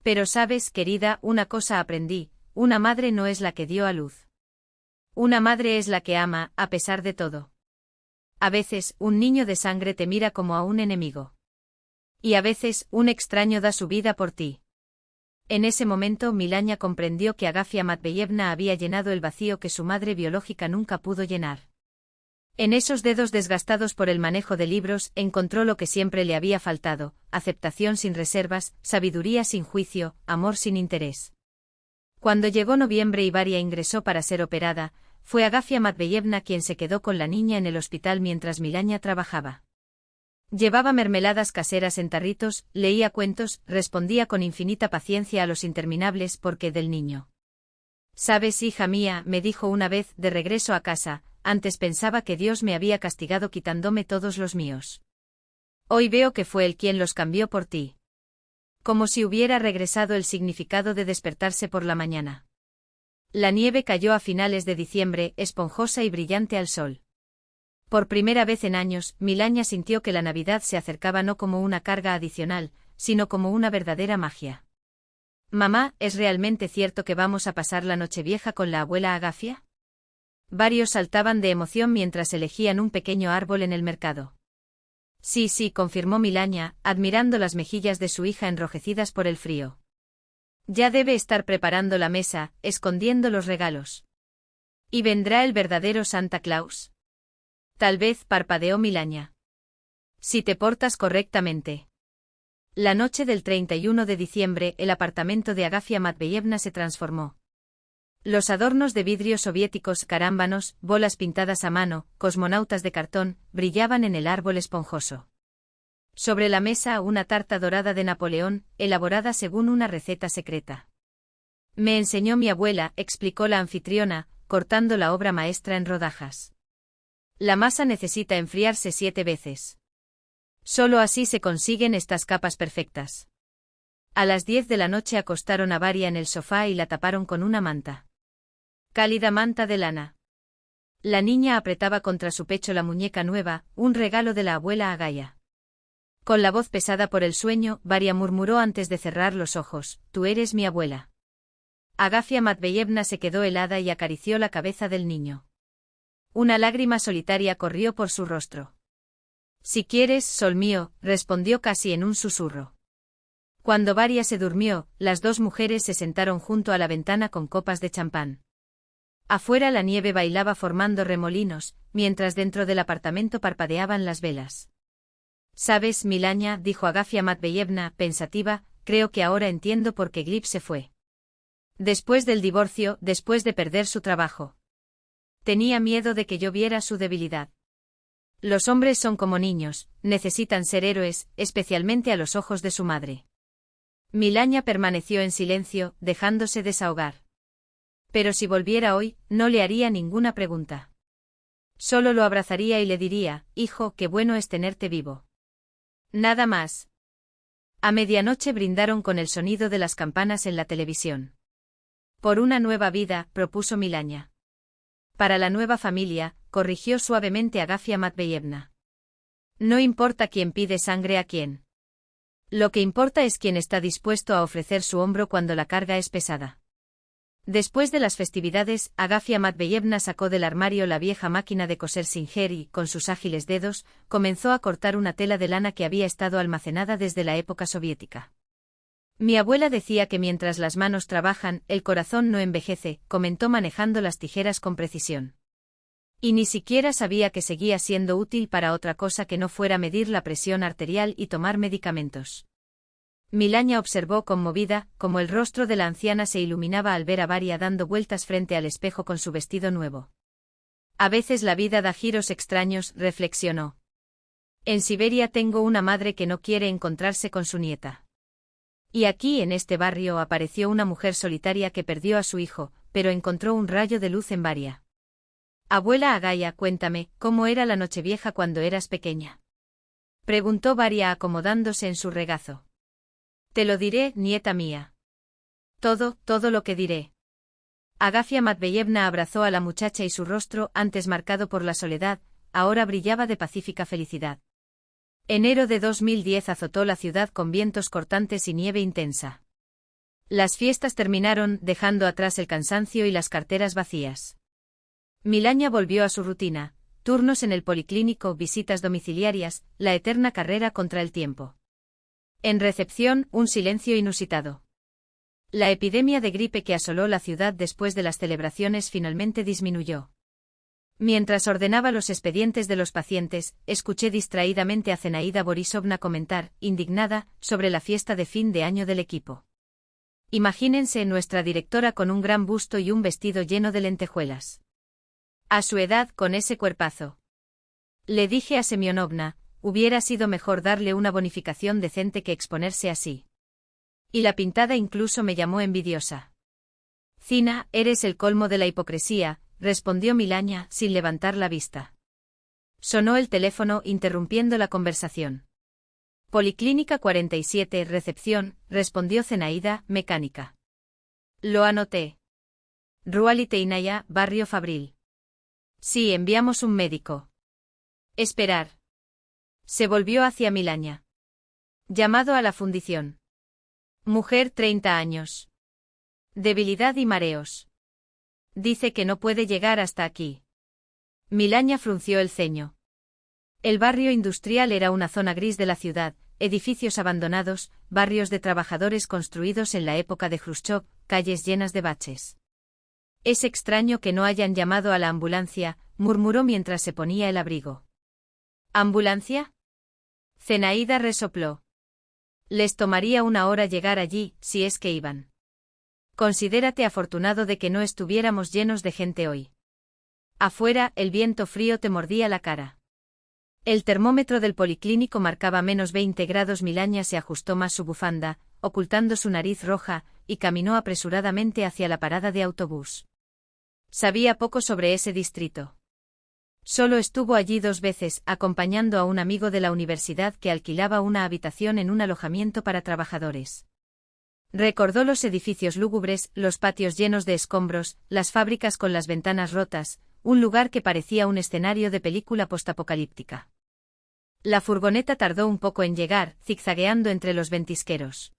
Pero sabes, querida, una cosa aprendí, una madre no es la que dio a luz. Una madre es la que ama, a pesar de todo. A veces, un niño de sangre te mira como a un enemigo. Y a veces, un extraño da su vida por ti. En ese momento Milanya comprendió que Agafia Matveyevna había llenado el vacío que su madre biológica nunca pudo llenar. En esos dedos desgastados por el manejo de libros encontró lo que siempre le había faltado: aceptación sin reservas, sabiduría sin juicio, amor sin interés. Cuando llegó noviembre y Varia ingresó para ser operada, fue Agafia Matveyevna quien se quedó con la niña en el hospital mientras Milanya trabajaba. Llevaba mermeladas caseras en tarritos, leía cuentos, respondía con infinita paciencia a los interminables porqué del niño. «Sabes, hija mía», me dijo una vez, de regreso a casa, «antes pensaba que Dios me había castigado quitándome todos los míos. Hoy veo que fue Él quien los cambió por ti». Como si hubiera regresado el significado de despertarse por la mañana. La nieve cayó a finales de diciembre, esponjosa y brillante al sol. Por primera vez en años, Milanya sintió que la Navidad se acercaba no como una carga adicional, sino como una verdadera magia. «Mamá, ¿es realmente cierto que vamos a pasar la Nochevieja con la abuela Agafia?» Varios saltaban de emoción mientras elegían un pequeño árbol en el mercado. «Sí, sí», confirmó Milanya, admirando las mejillas de su hija enrojecidas por el frío. «Ya debe estar preparando la mesa, escondiendo los regalos. ¿Y vendrá el verdadero Santa Claus?» «Tal vez», parpadeó Milanya. «Si te portas correctamente». La noche del 31 de diciembre, el apartamento de Agafia Matveyevna se transformó. Los adornos de vidrio soviéticos, carámbanos, bolas pintadas a mano, cosmonautas de cartón, brillaban en el árbol esponjoso. Sobre la mesa una tarta dorada de Napoleón, elaborada según una receta secreta. «Me enseñó mi abuela», explicó la anfitriona, cortando la obra maestra en rodajas. «La masa necesita enfriarse 7 veces. Solo así se consiguen estas capas perfectas». A las 10 de la noche acostaron a Varia en el sofá y la taparon con una manta. Cálida manta de lana. La niña apretaba contra su pecho la muñeca nueva, un regalo de la abuela Agaya. Con la voz pesada por el sueño, Varia murmuró antes de cerrar los ojos: «Tú eres mi abuela». Agafia Matveyevna se quedó helada y acarició la cabeza del niño. Una lágrima solitaria corrió por su rostro. «Si quieres, sol mío», respondió casi en un susurro. Cuando Varia se durmió, las dos mujeres se sentaron junto a la ventana con copas de champán. Afuera la nieve bailaba formando remolinos, mientras dentro del apartamento parpadeaban las velas. «Sabes, Milanya», dijo Agafia Matveyevna, pensativa, «creo que ahora entiendo por qué Gleb se fue. Después del divorcio, después de perder su trabajo. Tenía miedo de que yo viera su debilidad. Los hombres son como niños, necesitan ser héroes, especialmente a los ojos de su madre». Milanya permaneció en silencio, dejándose desahogar. Pero si volviera hoy, no le haría ninguna pregunta. Solo lo abrazaría y le diría: «Hijo, qué bueno es tenerte vivo». Nada más. A medianoche brindaron con el sonido de las campanas en la televisión. «Por una nueva vida», propuso Milanya. «Para la nueva familia», corrigió suavemente Agafia Matveyevna. «No importa quién pide sangre a quién. Lo que importa es quién está dispuesto a ofrecer su hombro cuando la carga es pesada». Después de las festividades, Agafia Matveyevna sacó del armario la vieja máquina de coser Singer y, con sus ágiles dedos, comenzó a cortar una tela de lana que había estado almacenada desde la época soviética. «Mi abuela decía que mientras las manos trabajan, el corazón no envejece», comentó manejando las tijeras con precisión. Y ni siquiera sabía que seguía siendo útil para otra cosa que no fuera medir la presión arterial y tomar medicamentos. Milanya observó conmovida cómo el rostro de la anciana se iluminaba al ver a Varia dando vueltas frente al espejo con su vestido nuevo. «A veces la vida da giros extraños», reflexionó. «En Siberia tengo una madre que no quiere encontrarse con su nieta. Y aquí en este barrio apareció una mujer solitaria que perdió a su hijo, pero encontró un rayo de luz en Varia. Abuela Agaya, cuéntame, ¿cómo era la Nochevieja cuando eras pequeña?», preguntó Varia acomodándose en su regazo. «Te lo diré, nieta mía. Todo lo que diré». Agafia Matveyevna abrazó a la muchacha y su rostro, antes marcado por la soledad, ahora brillaba de pacífica felicidad. Enero de 2010 azotó la ciudad con vientos cortantes y nieve intensa. Las fiestas terminaron, dejando atrás el cansancio y las carteras vacías. Milanya volvió a su rutina, turnos en el policlínico, visitas domiciliarias, la eterna carrera contra el tiempo. En recepción, un silencio inusitado. La epidemia de gripe que asoló la ciudad después de las celebraciones finalmente disminuyó. Mientras ordenaba los expedientes de los pacientes, escuché distraídamente a Zenaida Borisovna comentar, indignada, sobre la fiesta de fin de año del equipo. Imagínense nuestra directora con un gran busto y un vestido lleno de lentejuelas. A su edad, con ese cuerpazo. Le dije a Semyonovna, hubiera sido mejor darle una bonificación decente que exponerse así. Y la pintada incluso me llamó envidiosa. Zina, eres el colmo de la hipocresía, respondió Milaña, sin levantar la vista. Sonó el teléfono, interrumpiendo la conversación. Policlínica 47, recepción, respondió Zenaida, mecánica. Lo anoté. Rua Liteinaya, barrio Fabril. Sí, enviamos un médico. Esperar. Se volvió hacia Milaña. Llamado a la fundición. Mujer 30 años. Debilidad y mareos. Dice que no puede llegar hasta aquí. Milaña frunció el ceño. El barrio industrial era una zona gris de la ciudad, edificios abandonados, barrios de trabajadores construidos en la época de Khrushchev, calles llenas de baches. Es extraño que no hayan llamado a la ambulancia, murmuró mientras se ponía el abrigo. ¿Ambulancia? Zenaida resopló. Les tomaría una hora llegar allí, si es que iban. Considérate afortunado de que no estuviéramos llenos de gente hoy. Afuera, el viento frío te mordía la cara. El termómetro del policlínico marcaba -20 grados. Milaña se ajustó más su bufanda, ocultando su nariz roja, y caminó apresuradamente hacia la parada de autobús. Sabía poco sobre ese distrito. Solo estuvo allí 2 veces, acompañando a un amigo de la universidad que alquilaba una habitación en un alojamiento para trabajadores. Recordó los edificios lúgubres, los patios llenos de escombros, las fábricas con las ventanas rotas, un lugar que parecía un escenario de película postapocalíptica. La furgoneta tardó un poco en llegar, zigzagueando entre los ventisqueros.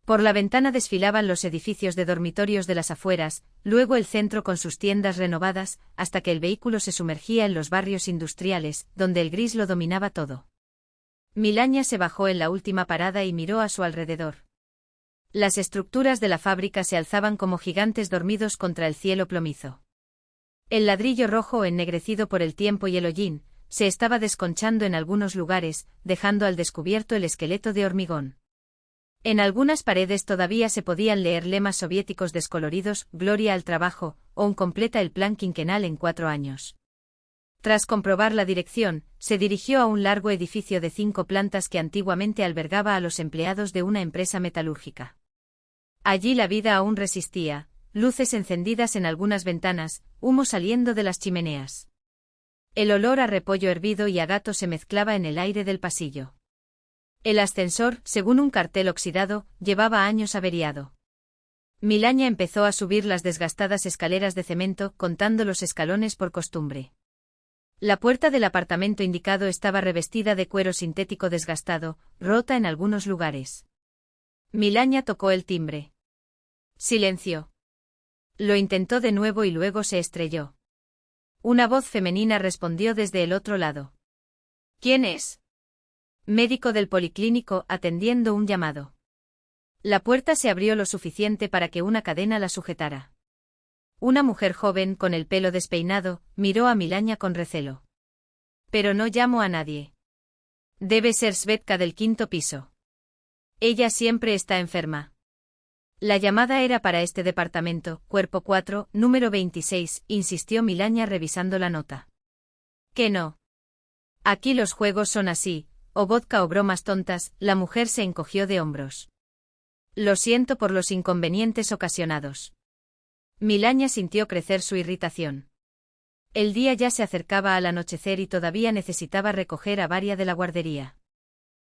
Por la ventana desfilaban los edificios de dormitorios de las afueras, luego el centro con sus tiendas renovadas, hasta que el vehículo se sumergía en los barrios industriales, donde el gris lo dominaba todo. Milaña se bajó en la última parada y miró a su alrededor. Las estructuras de la fábrica se alzaban como gigantes dormidos contra el cielo plomizo. El ladrillo rojo, ennegrecido por el tiempo y el hollín, se estaba desconchando en algunos lugares, dejando al descubierto el esqueleto de hormigón. En algunas paredes todavía se podían leer lemas soviéticos descoloridos, Gloria al trabajo, o un completa el plan quinquenal en 4 años. Tras comprobar la dirección, se dirigió a un largo edificio de 5 plantas que antiguamente albergaba a los empleados de una empresa metalúrgica. Allí la vida aún resistía, luces encendidas en algunas ventanas, humo saliendo de las chimeneas. El olor a repollo hervido y a gato se mezclaba en el aire del pasillo. El ascensor, según un cartel oxidado, llevaba años averiado. Milaña empezó a subir las desgastadas escaleras de cemento, contando los escalones por costumbre. La puerta del apartamento indicado estaba revestida de cuero sintético desgastado, rota en algunos lugares. Milaña tocó el timbre. Silencio. Lo intentó de nuevo y luego se estrelló. Una voz femenina respondió desde el otro lado. ¿Quién es? Médico del policlínico, atendiendo un llamado. La puerta se abrió lo suficiente para que una cadena la sujetara. Una mujer joven, con el pelo despeinado, miró a Milaña con recelo. Pero no llamo a nadie. Debe ser Svetka del 5º piso. Ella siempre está enferma. La llamada era para este departamento, cuerpo 4, número 26, insistió Milaña revisando la nota. ¿Qué no? Aquí los juegos son así, o vodka o bromas tontas. La mujer se encogió de hombros. Lo siento por los inconvenientes ocasionados. Milaña sintió crecer su irritación. El día ya se acercaba al anochecer y todavía necesitaba recoger a Varia de la guardería.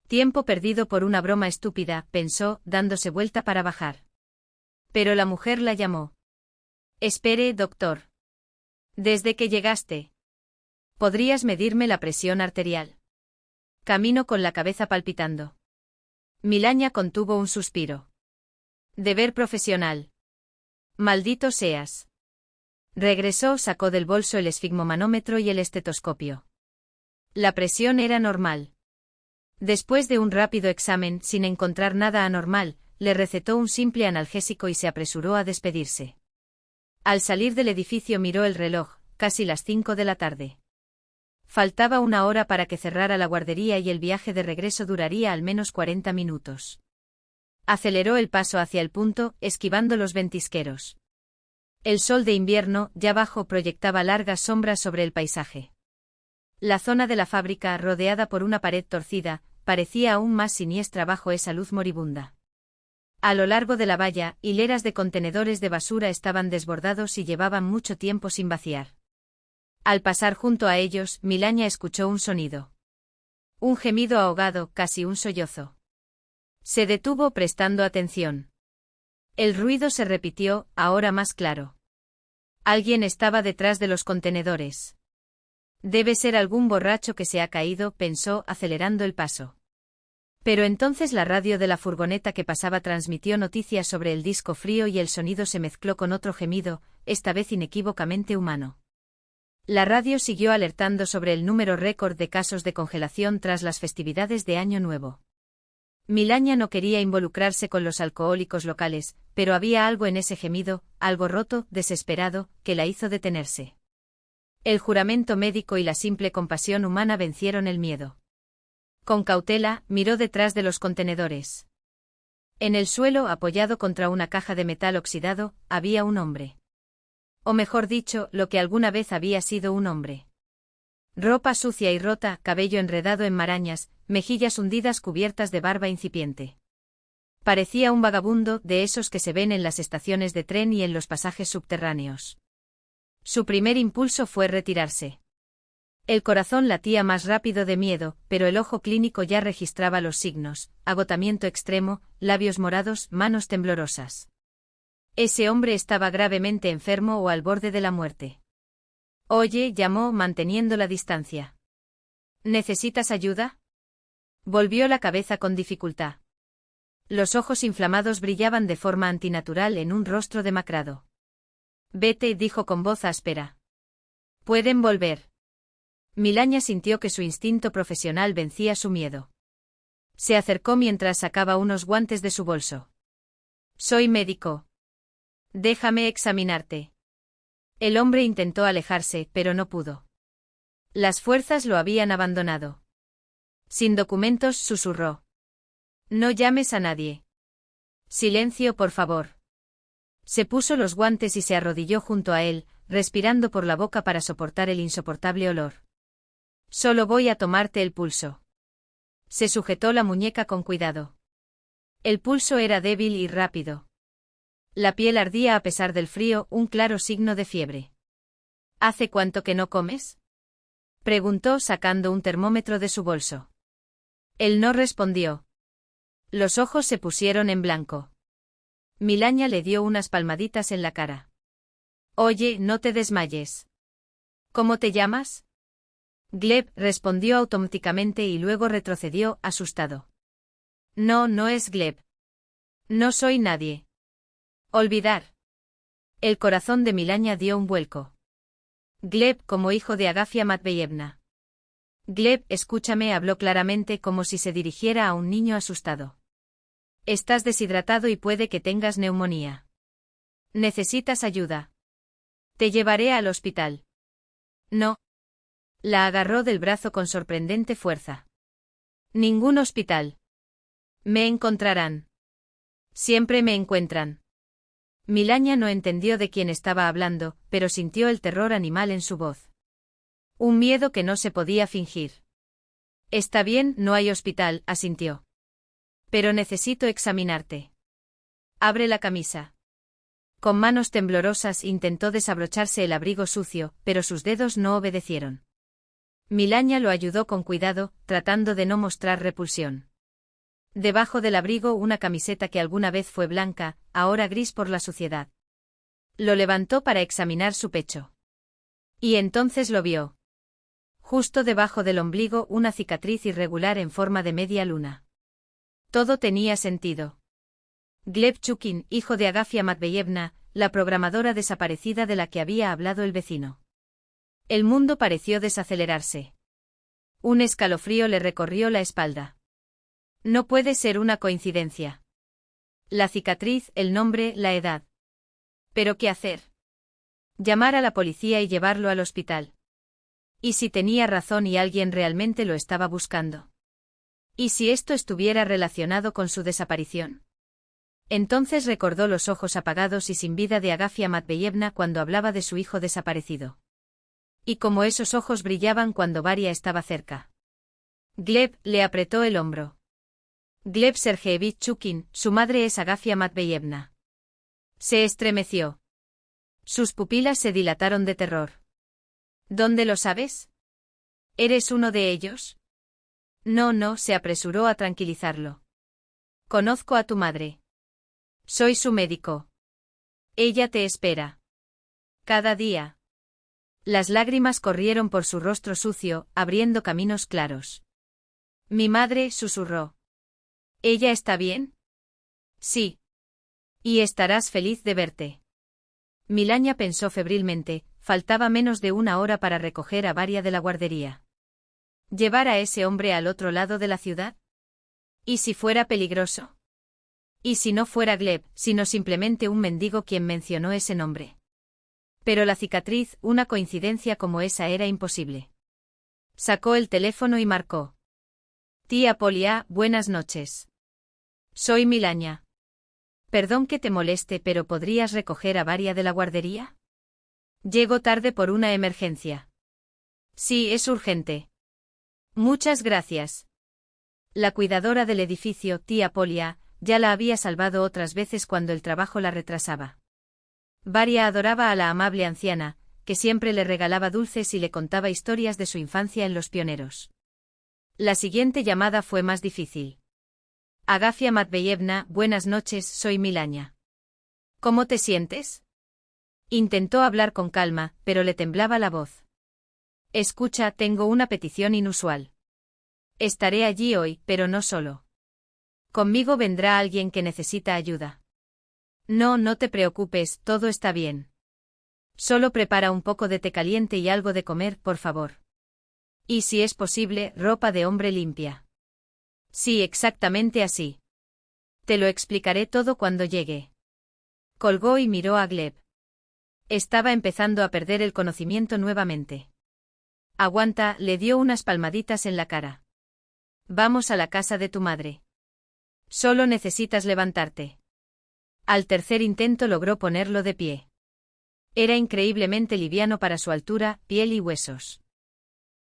Tiempo perdido por una broma estúpida, pensó, dándose vuelta para bajar. Pero la mujer la llamó. Espere, doctor. ¿Desde que llegaste? ¿Podrías medirme la presión arterial? Camino con la cabeza palpitando. Milaña contuvo un suspiro. Deber profesional. Maldito seas. Regresó, sacó del bolso el esfigmomanómetro y el estetoscopio. La presión era normal. Después de un rápido examen, sin encontrar nada anormal, le recetó un simple analgésico y se apresuró a despedirse. Al salir del edificio miró el reloj, casi las 5 de la tarde. Faltaba una hora para que cerrara la guardería y el viaje de regreso duraría al menos 40 minutos. Aceleró el paso hacia el punto, esquivando los ventisqueros. El sol de invierno, ya bajo, proyectaba largas sombras sobre el paisaje. La zona de la fábrica, rodeada por una pared torcida, parecía aún más siniestra bajo esa luz moribunda. A lo largo de la valla, hileras de contenedores de basura estaban desbordados y llevaban mucho tiempo sin vaciar. Al pasar junto a ellos, Milaña escuchó un sonido. Un gemido ahogado, casi un sollozo. Se detuvo prestando atención. El ruido se repitió, ahora más claro. Alguien estaba detrás de los contenedores. Debe ser algún borracho que se ha caído, pensó, acelerando el paso. Pero entonces la radio de la furgoneta que pasaba transmitió noticias sobre el disco frío y el sonido se mezcló con otro gemido, esta vez inequívocamente humano. La radio siguió alertando sobre el número récord de casos de congelación tras las festividades de Año Nuevo. Milaña no quería involucrarse con los alcohólicos locales, pero había algo en ese gemido, algo roto, desesperado, que la hizo detenerse. El juramento médico y la simple compasión humana vencieron el miedo. Con cautela, miró detrás de los contenedores. En el suelo, apoyado contra una caja de metal oxidado, había un hombre. O mejor dicho, lo que alguna vez había sido un hombre. Ropa sucia y rota, cabello enredado en marañas, mejillas hundidas cubiertas de barba incipiente. Parecía un vagabundo, de esos que se ven en las estaciones de tren y en los pasajes subterráneos. Su primer impulso fue retirarse. El corazón latía más rápido de miedo, pero el ojo clínico ya registraba los signos: agotamiento extremo, labios morados, manos temblorosas. Ese hombre estaba gravemente enfermo o al borde de la muerte. Oye, llamó, manteniendo la distancia. ¿Necesitas ayuda? Volvió la cabeza con dificultad. Los ojos inflamados brillaban de forma antinatural en un rostro demacrado. Vete, dijo con voz áspera. Pueden volver. Milaña sintió que su instinto profesional vencía su miedo. Se acercó mientras sacaba unos guantes de su bolso. Soy médico. Déjame examinarte. El hombre intentó alejarse, pero no pudo. Las fuerzas lo habían abandonado. Sin documentos, susurró. No llames a nadie. Silencio, por favor. Se puso los guantes y se arrodilló junto a él, respirando por la boca para soportar el insoportable olor. Solo voy a tomarte el pulso. Se sujetó la muñeca con cuidado. El pulso era débil y rápido. La piel ardía a pesar del frío, un claro signo de fiebre. ¿Hace cuánto que no comes? Preguntó sacando un termómetro de su bolso. Él no respondió. Los ojos se pusieron en blanco. Milaña le dio unas palmaditas en la cara. Oye, no te desmayes. ¿Cómo te llamas? Gleb, respondió automáticamente y luego retrocedió, asustado. No, no es Gleb. No soy nadie. Olvidar. El corazón de Milaña dio un vuelco. Gleb como hijo de Agafia Matveyevna. Gleb, escúchame, habló claramente como si se dirigiera a un niño asustado. Estás deshidratado y puede que tengas neumonía. ¿Necesitas ayuda? Te llevaré al hospital. No. La agarró del brazo con sorprendente fuerza. Ningún hospital. Me encontrarán. Siempre me encuentran. Milaña no entendió de quién estaba hablando, pero sintió el terror animal en su voz. Un miedo que no se podía fingir. Está bien, no hay hospital, asintió. Pero necesito examinarte. Abre la camisa. Con manos temblorosas intentó desabrocharse el abrigo sucio, pero sus dedos no obedecieron. Milaña lo ayudó con cuidado, tratando de no mostrar repulsión. Debajo del abrigo una camiseta que alguna vez fue blanca, ahora gris por la suciedad. Lo levantó para examinar su pecho. Y entonces lo vio. Justo debajo del ombligo una cicatriz irregular en forma de media luna. Todo tenía sentido. Gleb Chukin, hijo de Agafia Matveyevna, la programadora desaparecida de la que había hablado el vecino. El mundo pareció desacelerarse. Un escalofrío le recorrió la espalda. No puede ser una coincidencia. La cicatriz, el nombre, la edad. ¿Pero qué hacer? Llamar a la policía y llevarlo al hospital. ¿Y si tenía razón y alguien realmente lo estaba buscando? ¿Y si esto estuviera relacionado con su desaparición? Entonces recordó los ojos apagados y sin vida de Agafia Matveyevna cuando hablaba de su hijo desaparecido. Y cómo esos ojos brillaban cuando Varia estaba cerca. Gleb le apretó el hombro. Gleb Sergeyevich Chukin, su madre es Agafia Matveyevna. Se estremeció. Sus pupilas se dilataron de terror. ¿Dónde lo sabes? ¿Eres uno de ellos? No, se apresuró a tranquilizarlo. Conozco a tu madre. Soy su médico. Ella te espera. Cada día. Las lágrimas corrieron por su rostro sucio, abriendo caminos claros. Mi madre, susurró. ¿Ella está bien? Sí. Y estarás feliz de verte. Milaña pensó febrilmente, faltaba menos de una hora para recoger a Varia de la guardería. ¿Llevar a ese hombre al otro lado de la ciudad? ¿Y si fuera peligroso? ¿Y si no fuera Gleb, sino simplemente un mendigo quien mencionó ese nombre? Pero la cicatriz, una coincidencia como esa era imposible. Sacó el teléfono y marcó. Tía Polia, buenas noches. Soy Milaña. Perdón que te moleste, pero ¿podrías recoger a Varia de la guardería? Llego tarde por una emergencia. Sí, es urgente. Muchas gracias. La cuidadora del edificio, tía Polia, ya la había salvado otras veces cuando el trabajo la retrasaba. Varia adoraba a la amable anciana, que siempre le regalaba dulces y le contaba historias de su infancia en Los Pioneros. La siguiente llamada fue más difícil. Agafia Matveyevna, buenas noches, soy Milaña. ¿Cómo te sientes? Intentó hablar con calma, pero le temblaba la voz. Escucha, tengo una petición inusual. Estaré allí hoy, pero no solo. Conmigo vendrá alguien que necesita ayuda. No te preocupes, todo está bien. Solo prepara un poco de té caliente y algo de comer, por favor. Y si es posible, ropa de hombre limpia. Sí, exactamente así. Te lo explicaré todo cuando llegue. Colgó y miró a Gleb. Estaba empezando a perder el conocimiento nuevamente. Aguanta, le dio unas palmaditas en la cara. Vamos a la casa de tu madre. Solo necesitas levantarte. Al tercer intento logró ponerlo de pie. Era increíblemente liviano para su altura, piel y huesos.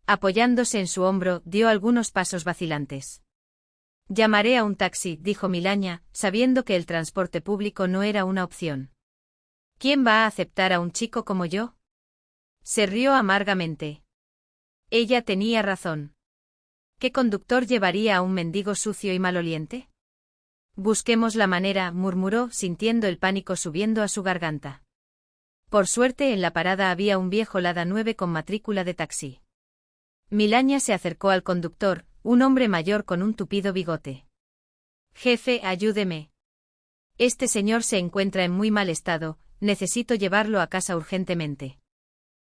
Apoyándose en su hombro, dio algunos pasos vacilantes. Llamaré a un taxi, dijo Milaña, sabiendo que el transporte público no era una opción. ¿Quién va a aceptar a un chico como yo? Se rió amargamente. Ella tenía razón. ¿Qué conductor llevaría a un mendigo sucio y maloliente? Busquemos la manera, murmuró, sintiendo el pánico subiendo a su garganta. Por suerte en la parada había un viejo Lada 9 con matrícula de taxi. Milaña se acercó al conductor, un hombre mayor con un tupido bigote. Jefe, ayúdeme. Este señor se encuentra en muy mal estado, necesito llevarlo a casa urgentemente.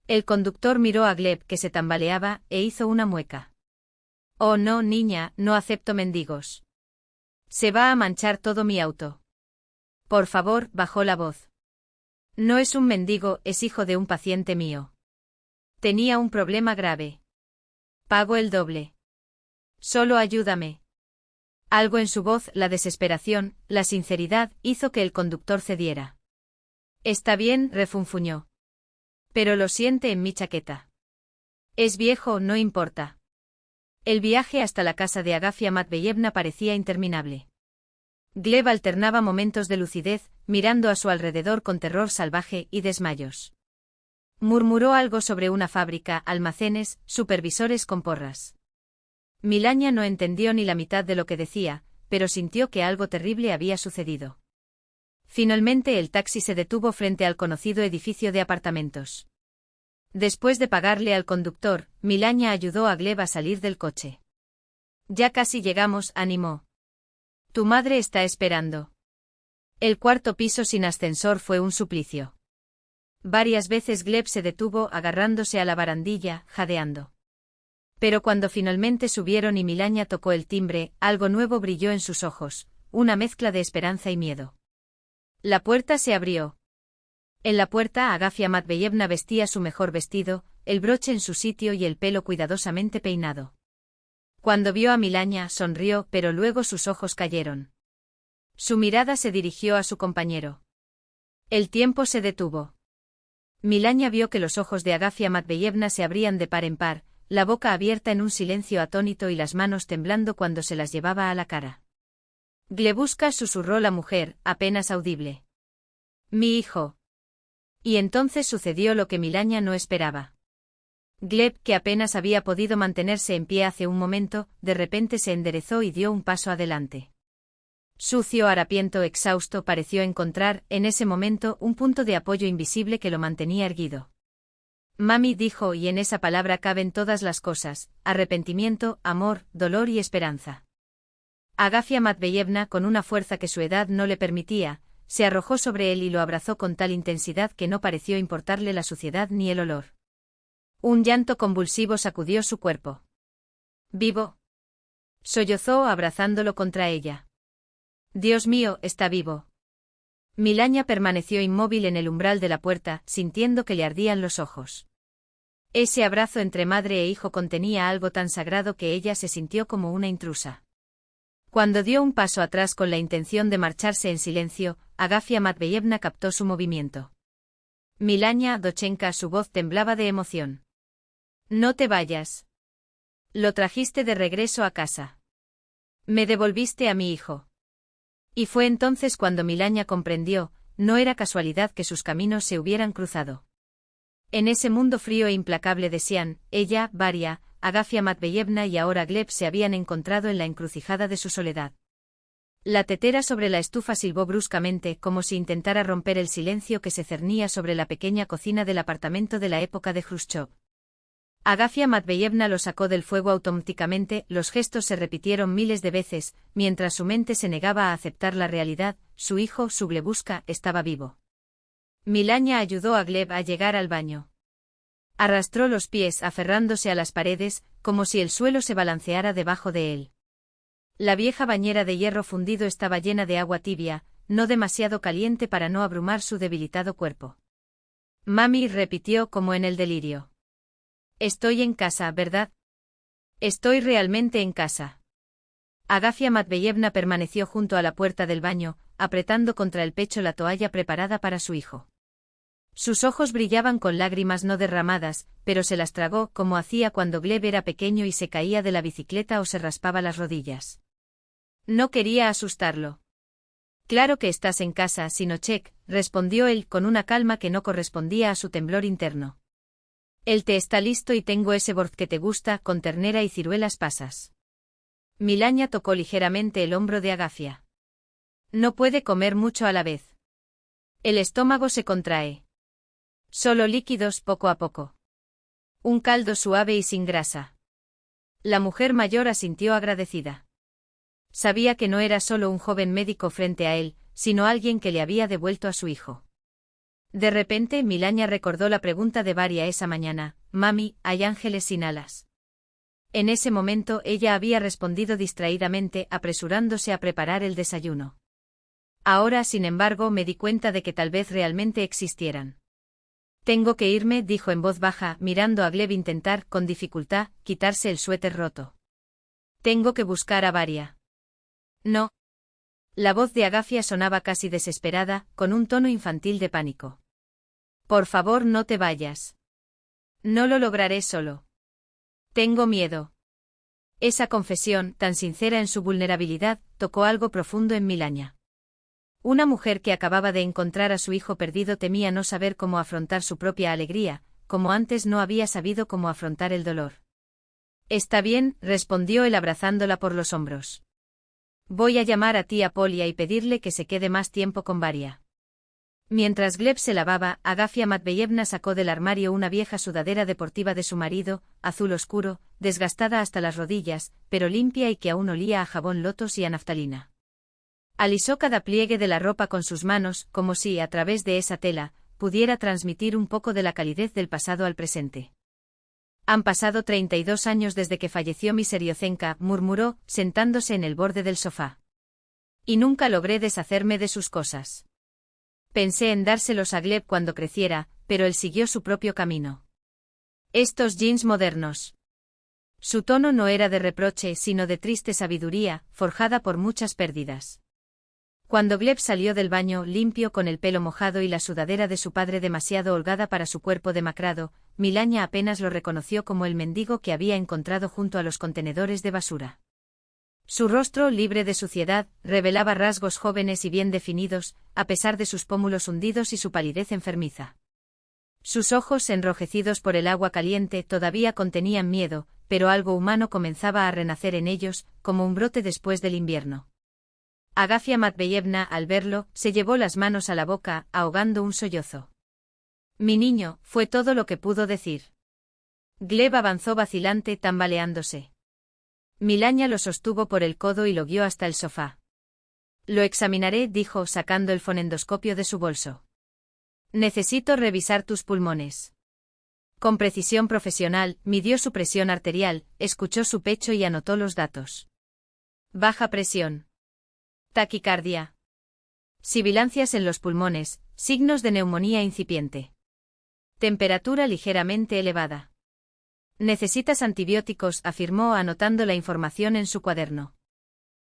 El conductor miró a Gleb que se tambaleaba, e hizo una mueca. Oh no, niña, no acepto mendigos. Se va a manchar todo mi auto. Por favor, bajó la voz. No es un mendigo, es hijo de un paciente mío. Tenía un problema grave. Pago el doble. Solo ayúdame. Algo en su voz, la desesperación, la sinceridad, hizo que el conductor cediera. Está bien, refunfuñó. Pero lo siente en mi chaqueta. Es viejo, no importa. El viaje hasta la casa de Agafia Matveyevna parecía interminable. Gleb alternaba momentos de lucidez, mirando a su alrededor con terror salvaje y desmayos. Murmuró algo sobre una fábrica, almacenes, supervisores con porras. Milaña no entendió ni la mitad de lo que decía, pero sintió que algo terrible había sucedido. Finalmente el taxi se detuvo frente al conocido edificio de apartamentos. Después de pagarle al conductor, Milaña ayudó a Gleb a salir del coche. Ya casi llegamos, animó. Tu madre está esperando. El cuarto piso sin ascensor fue un suplicio. Varias veces Gleb se detuvo agarrándose a la barandilla, jadeando. Pero cuando finalmente subieron y Milagna tocó el timbre, algo nuevo brilló en sus ojos, una mezcla de esperanza y miedo. La puerta se abrió. En la puerta Agafia Matveyevna vestía su mejor vestido, el broche en su sitio y el pelo cuidadosamente peinado. Cuando vio a Milagna sonrió, pero luego sus ojos cayeron. Su mirada se dirigió a su compañero. El tiempo se detuvo. Milagna vio que los ojos de Agafia Matveyevna se abrían de par en par, la boca abierta en un silencio atónito y las manos temblando cuando se las llevaba a la cara. Glebushka, susurró la mujer, apenas audible. Mi hijo. Y entonces sucedió lo que Milagna no esperaba. Gleb, que apenas había podido mantenerse en pie hace un momento, de repente se enderezó y dio un paso adelante. Sucio, harapiento, exhausto, pareció encontrar, en ese momento, un punto de apoyo invisible que lo mantenía erguido. Mami, dijo, y en esa palabra caben todas las cosas: arrepentimiento, amor, dolor y esperanza. Agafia Matveyevna, con una fuerza que su edad no le permitía, se arrojó sobre él y lo abrazó con tal intensidad que no pareció importarle la suciedad ni el olor. Un llanto convulsivo sacudió su cuerpo. ¿Vivo? Sollozó abrazándolo contra ella. Dios mío, está vivo. Milagna permaneció inmóvil en el umbral de la puerta, sintiendo que le ardían los ojos. Ese abrazo entre madre e hijo contenía algo tan sagrado que ella se sintió como una intrusa. Cuando dio un paso atrás con la intención de marcharse en silencio, Agafia Matveyevna captó su movimiento. Milagna Dochenka, su voz temblaba de emoción. No te vayas. Lo trajiste de regreso a casa. Me devolviste a mi hijo. Y fue entonces cuando Milagna comprendió, no era casualidad que sus caminos se hubieran cruzado. En ese mundo frío e implacable de Sian, ella, Varia, Agafia Matveyevna y ahora Gleb se habían encontrado en la encrucijada de su soledad. La tetera sobre la estufa silbó bruscamente, como si intentara romper el silencio que se cernía sobre la pequeña cocina del apartamento de la época de Khrushchev. Agafia Matveyevna lo sacó del fuego automáticamente, los gestos se repitieron miles de veces, mientras su mente se negaba a aceptar la realidad: su hijo, su Glebushka, estaba vivo. Milagna ayudó a Gleb a llegar al baño. Arrastró los pies aferrándose a las paredes, como si el suelo se balanceara debajo de él. La vieja bañera de hierro fundido estaba llena de agua tibia, no demasiado caliente para no abrumar su debilitado cuerpo. Mami, repitió como en el delirio. Estoy en casa, ¿verdad? Estoy realmente en casa. Agafia Matveyevna permaneció junto a la puerta del baño, apretando contra el pecho la toalla preparada para su hijo. Sus ojos brillaban con lágrimas no derramadas, pero se las tragó, como hacía cuando Gleb era pequeño y se caía de la bicicleta o se raspaba las rodillas. No quería asustarlo. Claro que estás en casa, Sinochek, respondió él con una calma que no correspondía a su temblor interno. El té está listo y tengo ese borz que te gusta, con ternera y ciruelas pasas. Milagna tocó ligeramente el hombro de Agafia. No puede comer mucho a la vez. El estómago se contrae. Solo líquidos poco a poco. Un caldo suave y sin grasa. La mujer mayor asintió agradecida. Sabía que no era solo un joven médico frente a él, sino alguien que le había devuelto a su hijo. De repente Milagna recordó la pregunta de Varia esa mañana: Mami, ¿hay ángeles sin alas? En ese momento ella había respondido distraídamente, apresurándose a preparar el desayuno. Ahora, sin embargo, me di cuenta de que tal vez realmente existieran. Tengo que irme, dijo en voz baja, mirando a Gleb intentar, con dificultad, quitarse el suéter roto. Tengo que buscar a Varia. No. La voz de Agafia sonaba casi desesperada, con un tono infantil de pánico. Por favor, no te vayas. No lo lograré solo. Tengo miedo. Esa confesión, tan sincera en su vulnerabilidad, tocó algo profundo en Milagna. Una mujer que acababa de encontrar a su hijo perdido temía no saber cómo afrontar su propia alegría, como antes no había sabido cómo afrontar el dolor. Está bien, respondió él abrazándola por los hombros. Voy a llamar a tía Polia y pedirle que se quede más tiempo con Varia. Mientras Gleb se lavaba, Agafia Matveyevna sacó del armario una vieja sudadera deportiva de su marido, azul oscuro, desgastada hasta las rodillas, pero limpia y que aún olía a jabón Lotos y a naftalina. Alisó cada pliegue de la ropa con sus manos, como si, a través de esa tela, pudiera transmitir un poco de la calidez del pasado al presente. Han pasado 32 años desde que falleció mi Seriocenka, murmuró, sentándose en el borde del sofá. Y nunca logré deshacerme de sus cosas. Pensé en dárselos a Gleb cuando creciera, pero él siguió su propio camino. Estos jeans modernos. Su tono no era de reproche, sino de triste sabiduría, forjada por muchas pérdidas. Cuando Gleb salió del baño, limpio con el pelo mojado y la sudadera de su padre demasiado holgada para su cuerpo demacrado, Milania apenas lo reconoció como el mendigo que había encontrado junto a los contenedores de basura. Su rostro, libre de suciedad, revelaba rasgos jóvenes y bien definidos, a pesar de sus pómulos hundidos y su palidez enfermiza. Sus ojos, enrojecidos por el agua caliente, todavía contenían miedo, pero algo humano comenzaba a renacer en ellos, como un brote después del invierno. Agafia Matveyevna, al verlo, se llevó las manos a la boca, ahogando un sollozo. «Mi niño», fue todo lo que pudo decir. Gleb avanzó vacilante, tambaleándose. Milania lo sostuvo por el codo y lo guió hasta el sofá. «Lo examinaré», dijo, sacando el fonendoscopio de su bolso. «Necesito revisar tus pulmones». Con precisión profesional, midió su presión arterial, escuchó su pecho y anotó los datos. Baja presión. Taquicardia. Sibilancias en los pulmones, signos de neumonía incipiente. Temperatura ligeramente elevada. Necesitas antibióticos, afirmó anotando la información en su cuaderno.